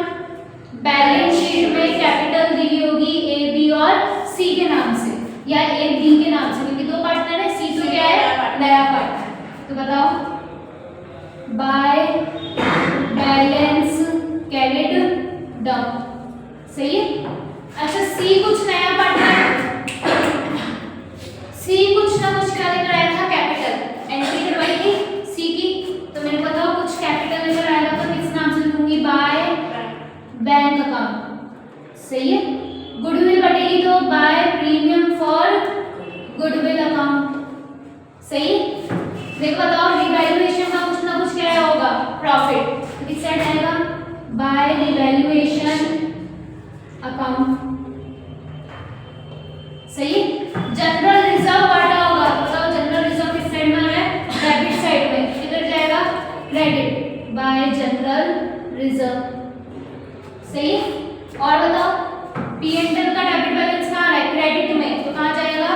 बैलेंस शीट में कैपिटल दी होगी ए बी और सी के नाम से, या ए बी के नाम से, क्योंकि दो पार्टनर है, सी तो क्या है, नया पार्टनर। तो बताओ, बाय बैलेंस कैरिड डाउन। सही है। अच्छा, सी कुछ नया पार्टनर, सी कुछ ना कुछ क्या लेकर आया था, कैपिटल एंट्री करवाई थी सी की। तो मेरे को बताओ कुछ कैपिटल लेकर आएगा तो किस नाम से लिखूंगी, बाय बैंक अकाउंट। सही है। गुडविल बटेगी तो by premium for goodwill account. सही। देखो बताओ, रिवैल्यूएशन का कुछ ना कुछ क्या होगा, प्रॉफिट। तो किस साइड आएगा, बाय रिवैल्यूएशन अकाउंट। सही। जनरल रिजर्व बांटा होगा, बताओ जनरल रिजर्व किस साइड में आ रहा है, डेबिट साइड में। किधर जाएगा, क्रेडिट, बाय जनरल रिजर्व। सही। और बताओ, P&L का डेबिट बैलेंस कहाँ है, क्रेडिट में, तो कहाँ जाएगा,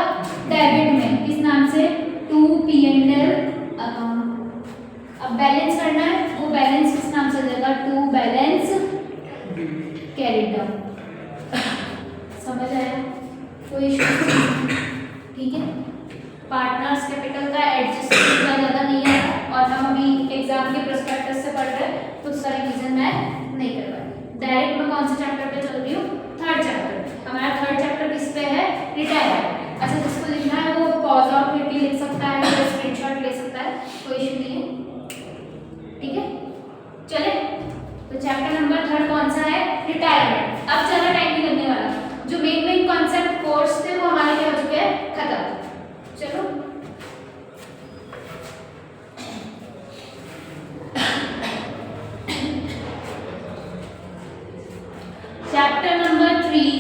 डेबिट में। किस नाम से, टू टू P&L अकाउंट। अब बैलेंस करना है, वो बैलेंस किस नाम से देगा, टू बैलेंस कैरिड डाउन। समझ आया, कोई इशू? ठीक है, पार्टनर्स कैपिटल का एडजस्टमेंट इतना ज़्यादा नहीं आता, और हम अभी एग्जाम के प्रोस्पेक्टस से पढ़ रहे हैं तो उसका रिवीजन मैं नहीं करवाई। डायरेक्ट मैं कौन से चैप्टर पे चल रही हूँ, थर्ड चैप्टर। हमारा थर्ड चैप्टर किस पे है, रिटायरमेंट। अच्छा, जिसको लिखना है वो पॉज आउट करके लिख सकता है या स्क्रीनशॉट ले सकता है, कोई इशू नहीं है। ठीक है, चले तो चैप्टर नंबर थर्ड कौन सा है, रिटायरमेंट। अब ज़्यादा टाइम नहीं लगने वाला, जो मेन कॉन्सेप्ट कोर्स थे वो हमारे क्या हो चुके हैं, खत्म। चलो चैप्टर नंबर 3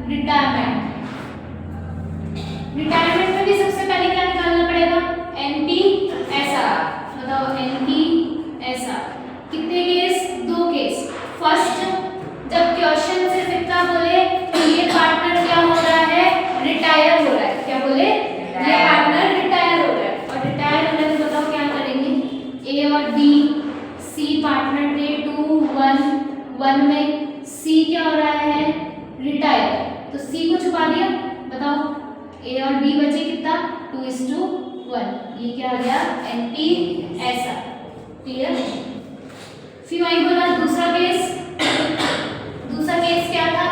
रिटायरमेंट। रिटायरमेंट में भी सबसे पहले क्या निकालना पड़ेगा, NPSR। बताओ NPSR कितने केस, दो केस। फर्स्ट, जब क्वेश्चन सिर्फ इतना बोले तो ये पार्टनर क्या हो रहा है, रिटायर हो रहा है। क्या बोले, ये पार्टनर रिटायर हो रहा है। और रिटायर होने में बताओ क्या करेंगे, A और B, C पार्टनर थे 2 1 1 में, C क्या हो रहा है, रिटायर, तो C को छुपा दिया। बताओ A और B बचे कितना, 2:1। ये क्या आ गया, NPSR। क्लियर? फिर वही बोला दूसरा केस। दूसरा केस क्या था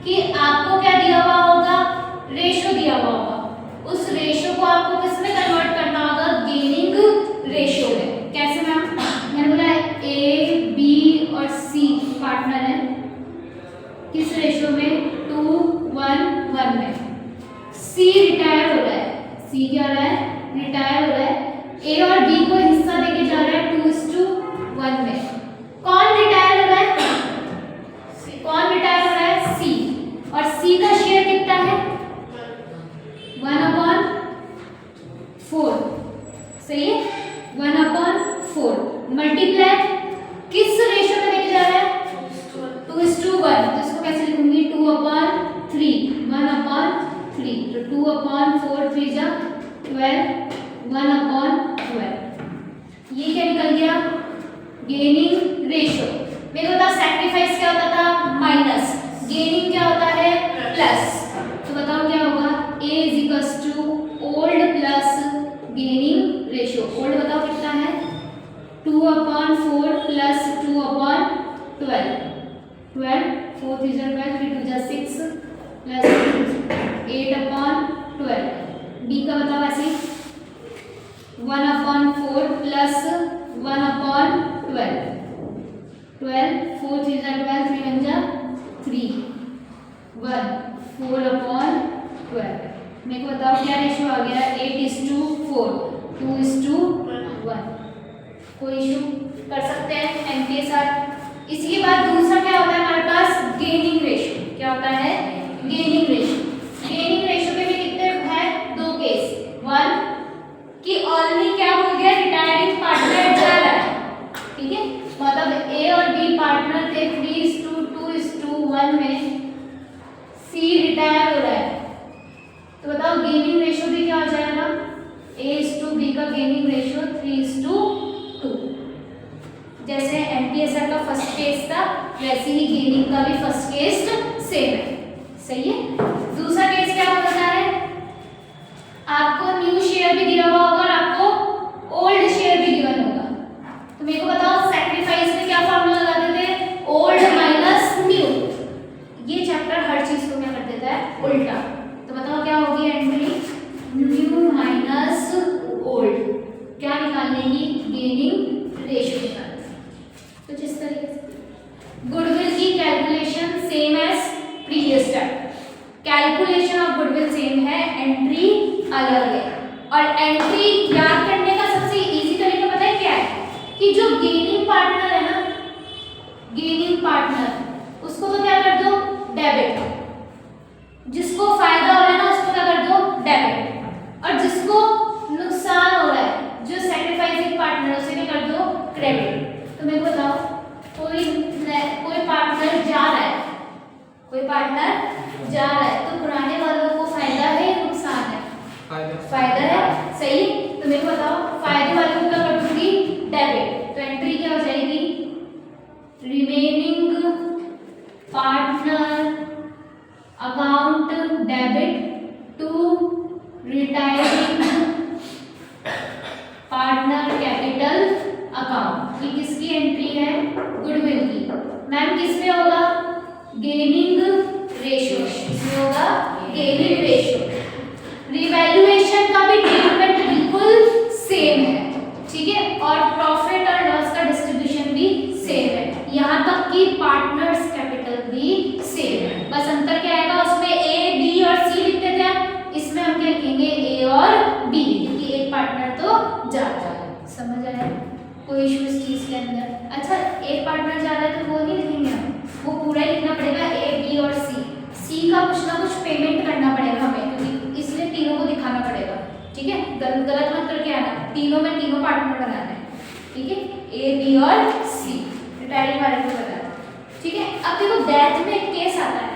कि आपको क्या दिया हुआ होगा, रेशो दिया हुआ होगा। उस रेशो को आपको किस में कन्वर्ट करना होगा, गेनिंग रेशो में। कैसे मैम, मैंने बोला A, B और C पार्टनर है, किस रेशो में, 2 1 1 में। C रिटायर हो रहा है, C क्या हो रहा है, रिटायर हो रहा है। A और B को हिस्सा देके जा रहा है 2:1 में। कौन रिटायर हो रहा है, कौन रिटायर हो रहा है, C। और C का शेयर कितना है, 1/4। सही है, 1/4 मल्टीप्लाई किस रेशो में लेके जा रहा है, 2:1। तो इसको कैसे लिखूंगी, 2/3, 1/3। तो 2/4 3 जा 12, 1/12। ये क्या निकल गया, गेनिंग रेशो। मेरे को बताओ सैक्रिफाइस क्या होता था, माइनस, गेनिंग क्या होता है, प्लस। तो बताओ क्या होगा, A = old plus gaining ratio. Old बताओ कितना है, 2/4 प्लस 2/12। 12 4 3 जा 12, 3 2 जा 6 प्लस 8/12। B का बताओ ऐसे 1/4 प्लस 1/12। 12 4 3 जा 12, 3 1 जा 3 1 4/12। मेरे को बताओ क्या रेशियो आ गया, 8:4 2:1। कोई इशू कर सकते हैं, NPSR। इसके बाद दूसरा क्या होता है हमारे पास, गेनिंग रेशियो। क्या होता है, गेनिंग रेशियो। गेनिंग रेशियो में भी कितने हैं, दो केस। 1 कि ऑलरेडी क्या हो गया, रिटायरिंग पार्टनर जा रहा है। ठीक है, मतलब A और B पार्टनर थे 3:2:1 में, C रिटायर हो रहा है। तो बताओ गेनिंग रेशियो भी क्या हो जाएगा, A:B का गेनिंग रेशियो 3:2। जैसे NPSR का फर्स्ट केस था वैसे ही गेनिंग का भी फर्स्ट केस सेम है। सही है, दूसरा केस क्या होता है, आपको न्यू शेयर भी दिया हुआ होगा और आपको ओल्ड शेयर भी गिवन होगा। तो मेरे को बताओ सैक्रिफाइस में क्या फॉर्मूला लगाते थे, ओल्ड माइनस न्यू। ये चैप्टर हर चीज को क्या कर देता है, उल्टा। तो बताओ क्या होगी एंट्री, न्यू माइनस ओल्ड। क्या निकालने की, गेनिंग रेशियो निकालने। कुछ इस तरीके से। गुडविल की calculation same as previous chapter. Calculation of goodwill same है, एंट्री अलग है। और एंट्री याद करने का सबसे इजी तरीका पता है क्या है, कि जो गेनिंग पार्टनर है ना, गेनिंग पार्टनर उसको तो क्या कर दो, डेबिट। जिसको फायदा हो रहा है ना उसको क्या कर दो, डेबिट। और जिसको नुकसान हो रहा है, जो सैक्रिफाइसिंग पार्टनर, उसे क्या कर दो, क्रेडिट। तो मेरे को बताओ कोई पार्टनर जा रहा है, कोई पार्टनर जा रहा है, तो पुराने वालों को फायदा सही है। तो मेरे को बताओ फायदे वाले को क्या कर दूंगी, डेबिट। तो एंट्री क्या हो जाएगी, remaining partner account debit to retiring partner capital account. ये किसकी एंट्री है, गुडविल की। मैम किसमें होगा, गेनिंग रेशियो, किसमें होगा, गेनिंग रेशियो। रिवैल्यूएशन का भी ट्रीटमेंट बिल्कुल सेम है, ठीक है, और प्रॉफिट और लॉस का डिस्ट्रीब्यूशन भी सेम है, यहाँ तक कि पार्टनर्स कैपिटल भी सेम है। बस अंतर क्या आएगा, उसमें ए बी और सी लिखते थे हम, इसमें हम क्या लिखेंगे, ए और बी, क्योंकि एक पार्टनर तो जाता है। समझ आया, कोई इशू इस चीज के अंदर। अच्छा एक पार्टनर जा रहा है तो वो नहीं लिखेंगे हम, वो पूरा ही लिखना पड़ेगा, ए बी और सी का कुछ ना कुछ पेमेंट करना पड़ेगा हमें, क्योंकि इसलिए तीनों को दिखाना पड़ेगा, ठीक है। गलत मत करके आना, तीनों में तीनों पार्टनर बनाना है, ठीक है, ए बी और सी, रिटायरिंग वाले को बनाना, ठीक है। अब देखो डेथ में एक केस आता है,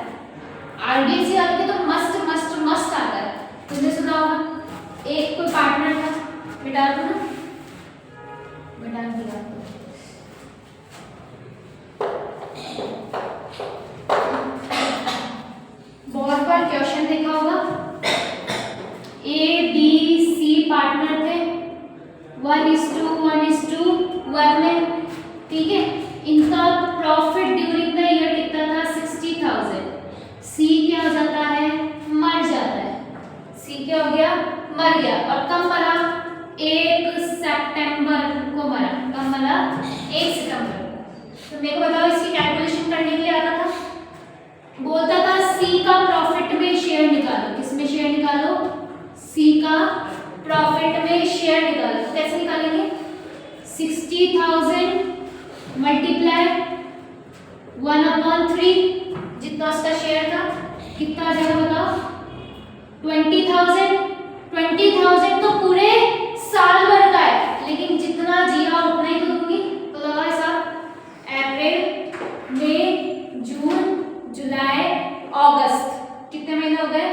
आरबीसी वाले के तो मस्ट मस्ट मस्ट आता है, तुमने सुना होगा, एक कोई पार्टनर था, बिटा दो ना, बिटा दिया, बहुत बार क्वेश्चन देखा होगा, ए बी सी पार्टनर थे 1:1:1 में, ठीक है। इनका प्रॉफिट ड्यूरिंग द ईयर कितना था, 60,000। सी क्या हो जाता है, मर जाता है, सी क्या हो गया, मर गया। और कब मरा, 1 सितंबर को मरा। कब मरा, 1 सितंबर। तो मेरे को बताओ इसकी कैलकुलेशन करने के लिए आता था, बोलता था सी का प्रॉफिट में शेयर निकालो, किसमें शेयर निकालो, सी का प्रॉफिट में शेयर निकालो। तो कैसे निकालेंगे, 60,000 मल्टीप्लाई 1/3, जितना उसका शेयर था कितना आ जाएगा बताओ, 20,000। 20,000 तो पूरे साल भर का है, लेकिन जितना जिया उतना ही तो दूंगी। तो लगा हिसाब, अप्रैल मई जून जुलाई अगस्त, कितने महीने हो गए,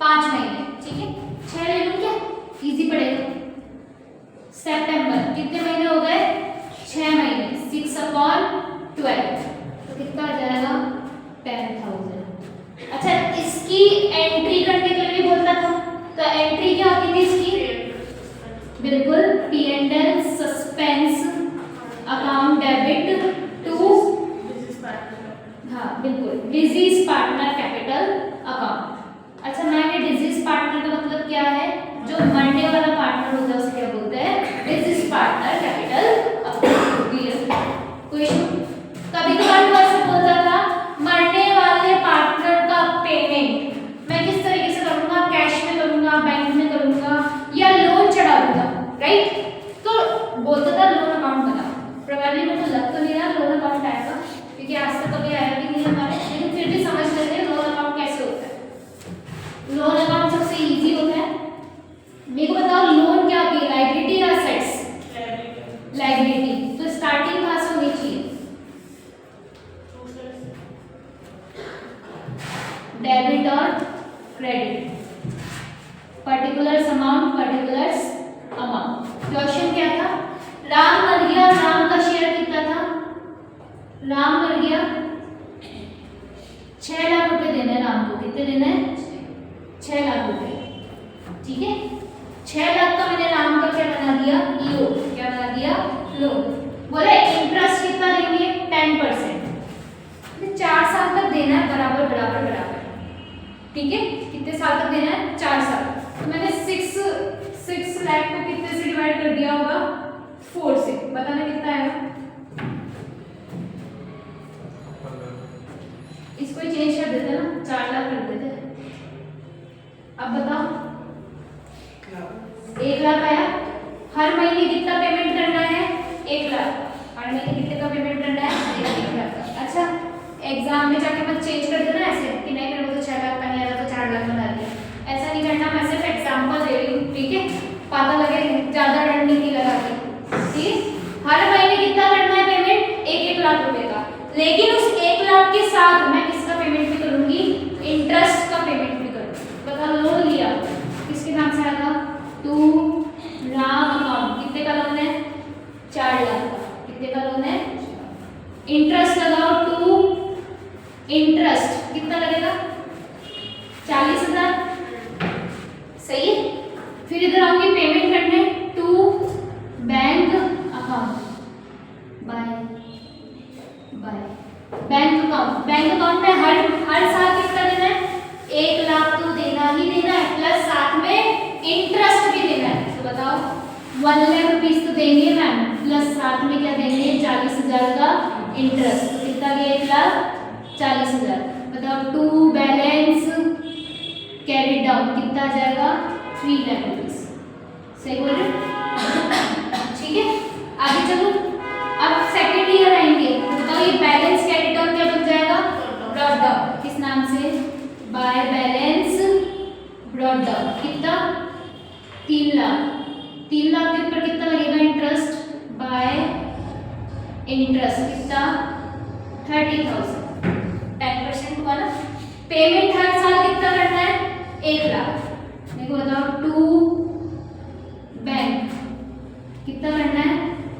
5 महीने, ठीक है। 6 ले लूं क्या, इजी पड़ेगा। सितंबर, कितने महीने हो गए, 6 महीने, 6/12, तो कितना आ जाएगा, 10,000। अच्छा इसकी एंट्री करने के लिए भी बोलता था, तो एंट्री क्या होती थी इसकी, बिल्कुल P&L suspense account debit to, हाँ बिल्कुल, डिजीज पार्टनर कैपिटल अकाउंट। अच्छा मैम ये डिजीज पार्टनर का मतलब क्या है, जो मरने वाला पार्टनर होता है उसे क्या बोलते हैं, डिजीज पार्टनर कैपिटल अकाउंट। कभी कभार ऐसे बोलता था, मरने वाले पार्टनर का पेमेंट मैं किस तरीके से करूंगा, कैश में करूंगा, बैंक में करूंगा, या लोन चढ़ा दूंगा, राइट। तो बोलता था लोन अकाउंट बनाओ, प्रणाली में तो लग तो नहीं रहा लोन अकाउंट आएगा, क्योंकि आज तक कभी आया भी नहीं हमारे, लेकिन फिर भी समझ लेते हैं लोन अकाउंट कैसे होता है। लोन अकाउंट सबसे इजी होता है। मेरे को बताओ लोन क्या होती है, लायबिलिटी या एसेट्स, लायबिलिटी। तो स्टार्टिंग कहाँ से होनी चाहिए, डेबिट और credit, particulars amount, particulars amount. Question क्या था, राम मर गया, राम का शेयर कितना था, राम मर गया, 6 लाख रुपए देने हैं राम को, कितने देने हैं, 6 लाख रुपए, ठीक है। 6 लाख का मैंने राम का क्या बना दिया, लोन, क्या बना दिया, लोन। बोले इंटरेस्ट कितना देंगे, 10%, 4 साल तक देना है, बराबर बराबर बराबर, ठीक है। कितने साल तक देना है, 4 साल। तो मैंने 6 लाख को कितने से डिवाइड कर दिया होगा, 4 से, बताना कितना आएगा, इसको ही चेंज कर देते ना, 4 लाख कर देते। अब बताओ 1 लाख आया, हर महीने कितना पेमेंट करना है, 1 लाख, हर महीने कितने का पेमेंट करना है, 1 लाख का। अच्छा एग्जाम में जाके मत चेंज कर देना ऐसे कि नहीं मेरे को तो 6 लाख का नहीं आ रहा तो 4 लाख बना दिया, ऐसा नहीं करना। मैं सिर्फ एग्जांपल दे रही हूँ, ठीक है, पता लगे ज्यादा रणनीति लगा के, ठीक। हर महीने कितना करना है पेमेंट, 1-1 लाख रुपए का, लेकिन उस 1 लाख के साथ मैं किसका पेमेंट भी करूंगी, इंटरेस्ट का पेमेंट भी करूंगी। बता लोन लिया किसके नाम से आएगा, 2 साथ में इंटरेस्ट भी देना है। तो बताओ 1 लाख रुपीस तो देंगे मैम, प्लस साथ में क्या देंगे 40,000 का इंटरेस्ट। तो कितना गया 1,40,000। बताओ टू बैलेंस कैरी डाउन कितना आ जाएगा 3 लाख रुपीस। सही बोल रहे? ठीक है, आगे चलो। अब सेकंड ईयर आएंगे। बताओ ये बैलेंस कैरी डाउन क्या बन जाएगा ब्रॉट डाउन। किस नाम से? By balance brought down. कितना 3 लाख। 3 लाख के ऊपर कितना लगेगा इंटरेस्ट बाय इंटरेस्ट कितना 30,000। 10% हुआ ना। पेमेंट हर साल कितना करना है 1 लाख। मेरे को बताओ टू बैंक कितना करना है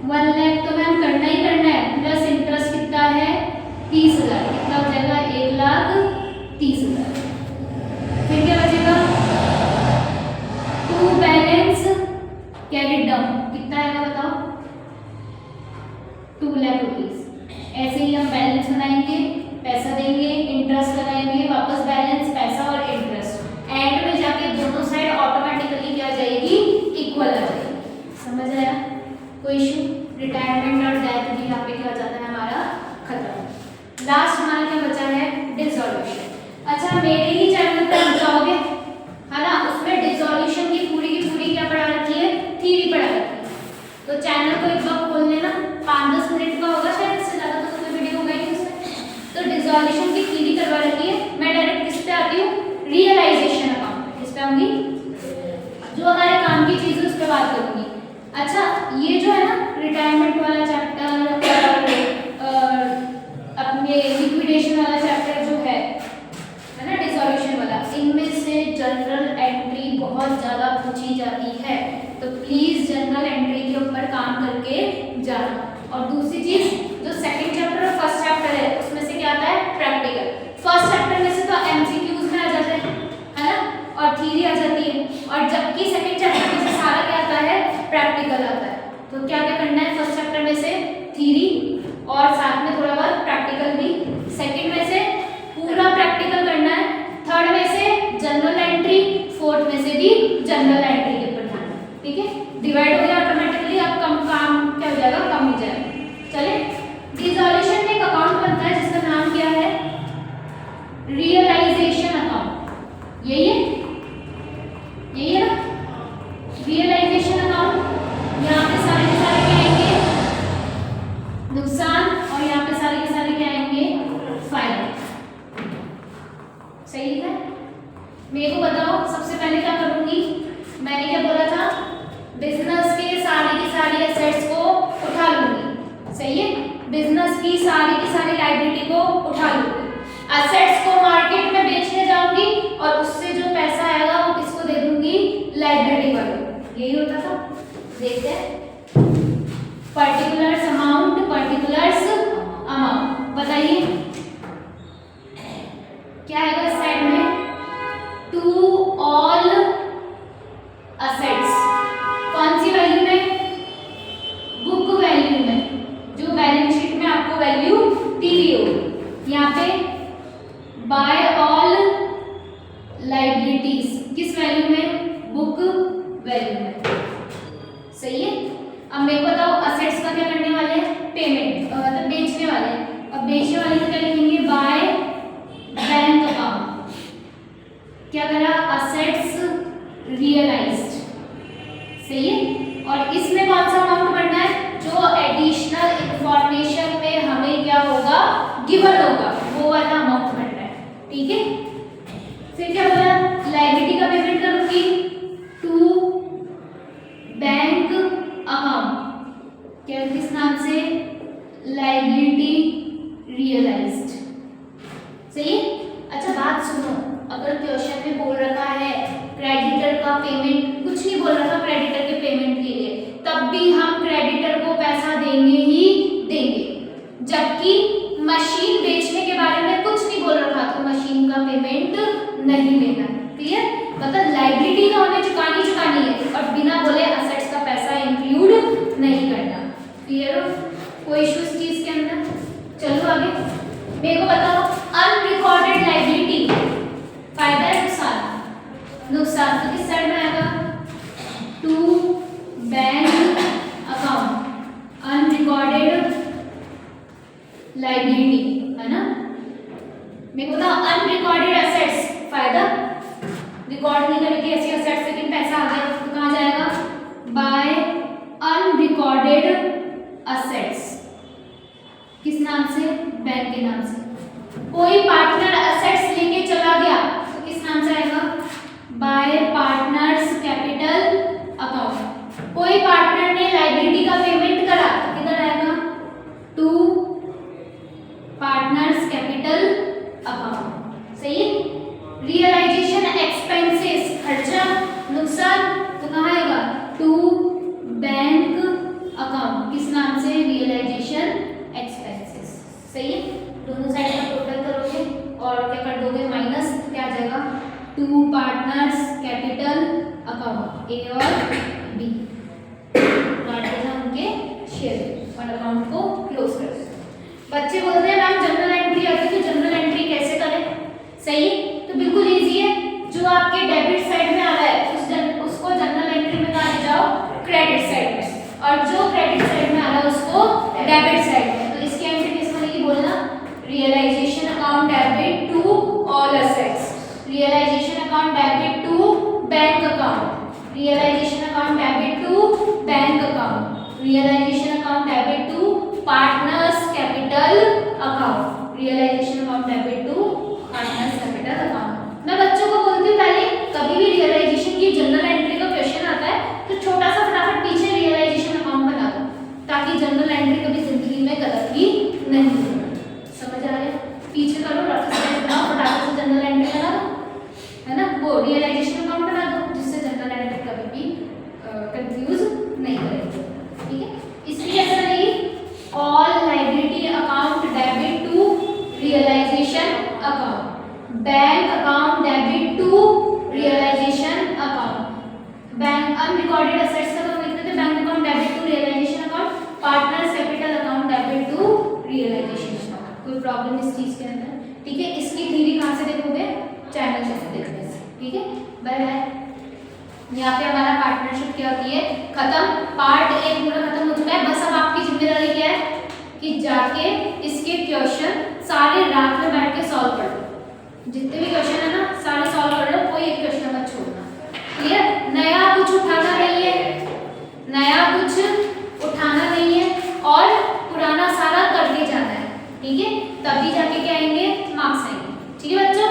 1 लाख। तो मैम करना ही करना है, प्लस इंटरेस्ट कितना है 30,000। कितना हो जाएगा 1,30,000। फिर क्या बचेगा टू बैलेंस कैरिड डाउन कितना आएगा बताओ 2 लाख रुपीस। ऐसे ही हम बैलेंस बनाएंगे, पैसा देंगे, इंटरेस्ट लगाएंगे, वापस बैलेंस, पैसा और इंटरेस्ट। एंड में जाके दोनों साइड ऑटोमेटिकली क्या आ जाएगी इक्वल आ जाएगी। समझ आया? कोई इशू? रिटायरमेंट और डेथ भी यहाँ पे क्या हो जाता है हमारा खत्म। लास्ट हमारा क्या बचा है डिसॉल्यूशन। अच्छा मेरे ही चैनल पर आप जाओगे है ना, उसमें डिसॉल्यूशन की पूरी क्या पढ़ा रखी है थ्योरी पढ़ा रखी है। तो चैनल को एक बार खोल लेना, 5-10 मिनट का होगा शायद, इससे ज़्यादा तो कोई वीडियो होगा ही उसमें। तो डिसॉल्यूशन की थ्योरी करवा रखी है। मैं डायरेक्ट किस पे आती हूँ रियलाइजेशन अकाउंट। किस पे आऊँगी? जो हमारे काम की चीज़ है उस पर बात करूँगी। अच्छा ये जो है ना रिटायरमेंट वाला चैप्टर और अपने लिक्विडेशन वाला चैप्टर जो है ना डिसॉल्यूशन वाला, इनमें से जनरल एंट्री बहुत ज़्यादा पूछी जाती है। तो प्लीज़ जनरल एंट्री के ऊपर काम करके जाना। और दूसरी चीज़ जो सेकंड चैप्टर और फर्स्ट चैप्टर है उसमें से क्या आता है प्रैक्टिकल। फर्स्ट चैप्टर में से तो एमसीक्यूज में आ जाते हैं है ना, और थ्योरी आ जाती है, और जबकि सेकंड चैप्टर में से सारा क्या आता है प्रैक्टिकल आता है। तो क्या क्या करना है फर्स्ट चैप्टर में से थ्योरी और साथ में थोड़ा बहुत प्रैक्टिकल भी, सेकंड में से पूरा प्रैक्टिकल करना है, थर्ड में से जनरल एंट्री, फोर्थ में से भी जनरल एंट्री के ऊपर ध्यान। ठीक है, डिवाइड हो गया ऑटोमेटिकली। अब कम काम क्या हो जाएगा कम हो जाएगा। चले डिसॉल्यूशन में एक अकाउंट बनता है जिसका नाम क्या है रियलाइजेशन अकाउंट। यही है ना रियलाइजेशन अकाउंट। यहाँ पे सारे के सारे क्या आएंगे नुकसान, और यहाँ पे सारे के सारे क्या आएंगे फायदा। सही है? मेरे को बताओ सबसे पहले क्या करूंगी, मैंने क्या बोला था बिजनेस के सारी एसेट्स को उठा लूंगी। सही है, बिजनेस की सारी लायबिलिटी को उठा लूंगी, एसेट्स को मार्केट में बेचने जाऊंगी और उससे जो पैसा आएगा वो किसको दे दूंगी लायबिलिटी वाले। यही होता था। देखते हैं पर्टिकुलर्स अमाउंट बताइए क्या आएगा इस साइड में टू ऑल असेट्स। कौन सी वैल्यू में बुक वैल्यू में, जो बैलेंस शीट में आपको वैल्यू दी हुई होगी। यहाँ पे बाय ऑल लायबिलिटीज किस वैल्यू में बुक वैल्यू में। सही है। अब मेरे को बताओ असेट्स का क्या करने वाले हैं पेमेंट मतलब बेचने वाले हैं। अब बेचने वाले का क्या लिखेंगे बाय बैंक अकाउंट। क्या करा असेट्स रियलाइज्ड। सही है। और इसमें कौन सा अमाउंट बढ़ना है जो एडिशनल इंफॉर्मेशन में हमें क्या होगा गिवन होगा वो वाला अमाउंट बढ़ना है। ठीक है। फिर क्या बोला लायबिलिटी का पेमेंट करूंगी टू बैंक अकाउंट। क्या किस नाम से लायबिलिटी रियलाइज्ड। सही है। अच्छा बात सुनो, अगर क्वेश्चन में बोल रखा है क्रेडिटर का पेमेंट, कुछ नहीं बोल रखा क्रेडिटर के पेमेंट के लिए, तब भी हम क्रेडिटर को पैसा देंगे ही देंगे। जबकि मशीन बेचने के बारे में कुछ नहीं बोल रखा तो मशीन का पेमेंट नहीं लेना। क्लियर? मतलब लायबिलिटी तो हमें चुकानी है और बिना बोले असेट्स का पैसा इंक्लूड नहीं करना। क्लियर हो? कोई इशू इस चीज के अंदर? चलो आगे मेरे को बताओ अनरिकॉर्डेड लायबिलिटी फायदा है नुकसान? नुकसान तो किस साइड में आएगा, to bank account unrecorded liability, है ना। मेरे को बताओ अनरिकॉर्डेड एसेट्स फायदा, रिकॉर्ड नहीं करेंगे ऐसी एसेट्स लेकिन पैसा आ गया तो कहाँ जाएगा, बाय अनरिकॉर्डेड एसेट्स, किस नाम से, बैंक के नाम से। कोई पार्टनर एसेट्स लेके चला गया तो किस नाम से आएगा, बाय पार्टनर्स कैपिटल अकाउंट। कोई पार्टनर ने लाइबिलिटी का पेमेंट करा तो किधर आएगा, टू पार्टनर्स कैपिटल अकाउंट, सही है। रियलाइजेशन एक्सपेंसेस, खर्चा नुकसान तो कहाँ आएगा, टू बैंक अकाउंट, किस नाम से, रियलाइजेशन एक्सपेंसेस, सही है। दोनों साइड का टोटल करोगे और क्या कर दोगे, माइनस, तो क्या आ जाएगा, टू पार्टनर्स कैपिटल अकाउंट, ए और बी काट देना उनके शेयर और अकाउंट को क्लोज कर दो। बच्चे बोलते हैं मैम जनरल एंट्री आती है तो जनरल एंट्री कैसे करें, सही है। तो बिल्कुल इजी है, जो आपके डेबिट साइड में आ रहा है उसको जनरल एंट्री में कहा जाओ क्रेडिट साइड में, और जो क्रेडिट साइड में आ रहा है उसको डेबिट साइड में। तो इसकी एंट्री किस बनेगी बोलना, realisation account debit to all assets, realisation account debit to bank account, realisation account debit to bank account, realisation account debit to partners capital account, realisation account debit to partners capital account. मैं बच्चों को बोलती हूँ पहले कभी भी realisation की general entry का क्वेश्चन आता है तो छोटा सा फटाफट पीछे रियलाइजेशन अकाउंट बना दो, ताकि जनरल एंट्री कभी जिंदगी में गलत ही नहीं हो। समझ आ रहा है, पीछे करो रफ स्केच बनाओ, फटाफट से जनरल एंट्री बना दो, है ना, वो रियलाइजेशन अकाउंट बना दो, जिससे जनरल एंट्री कभी भी कंफ्यूज नहीं करेगी, ठीक है। इसलिए कैसे बनेगी, all liability account debit to realisation account, bank account debit to realisation account, bank unrecorded assets का तो लिखते थे bank account debit to realisation account, partners capital account debit to realisation account. कोई प्रॉब्लम इस चीज के अंदर, ठीक है। इसकी थ्योरी कहाँ से देखोगे, चैनल से देखने से, ठीक है। Bye bye. यहाँ पे हमारा पार्टनरशिप क्या होती है खत्म, पार्ट एक पूरा खत्म हो चुका है। बस अब आपकी जिम्मेदारी क्या है कि जाके इसके क्वेश्चन सारे रात में बैठ के सॉल्व कर लो, जितने भी क्वेश्चन है ना सारे सॉल्व कर लो, कोई एक क्वेश्चन मत छोड़ना, क्लियर। नया कुछ उठाना नहीं है, नया कुछ उठाना नहीं है, और पुराना सारा करके जाना है, ठीक है। तभी जाके क्या आएंगे, मार्क्स आएंगे, ठीक है बच्चों।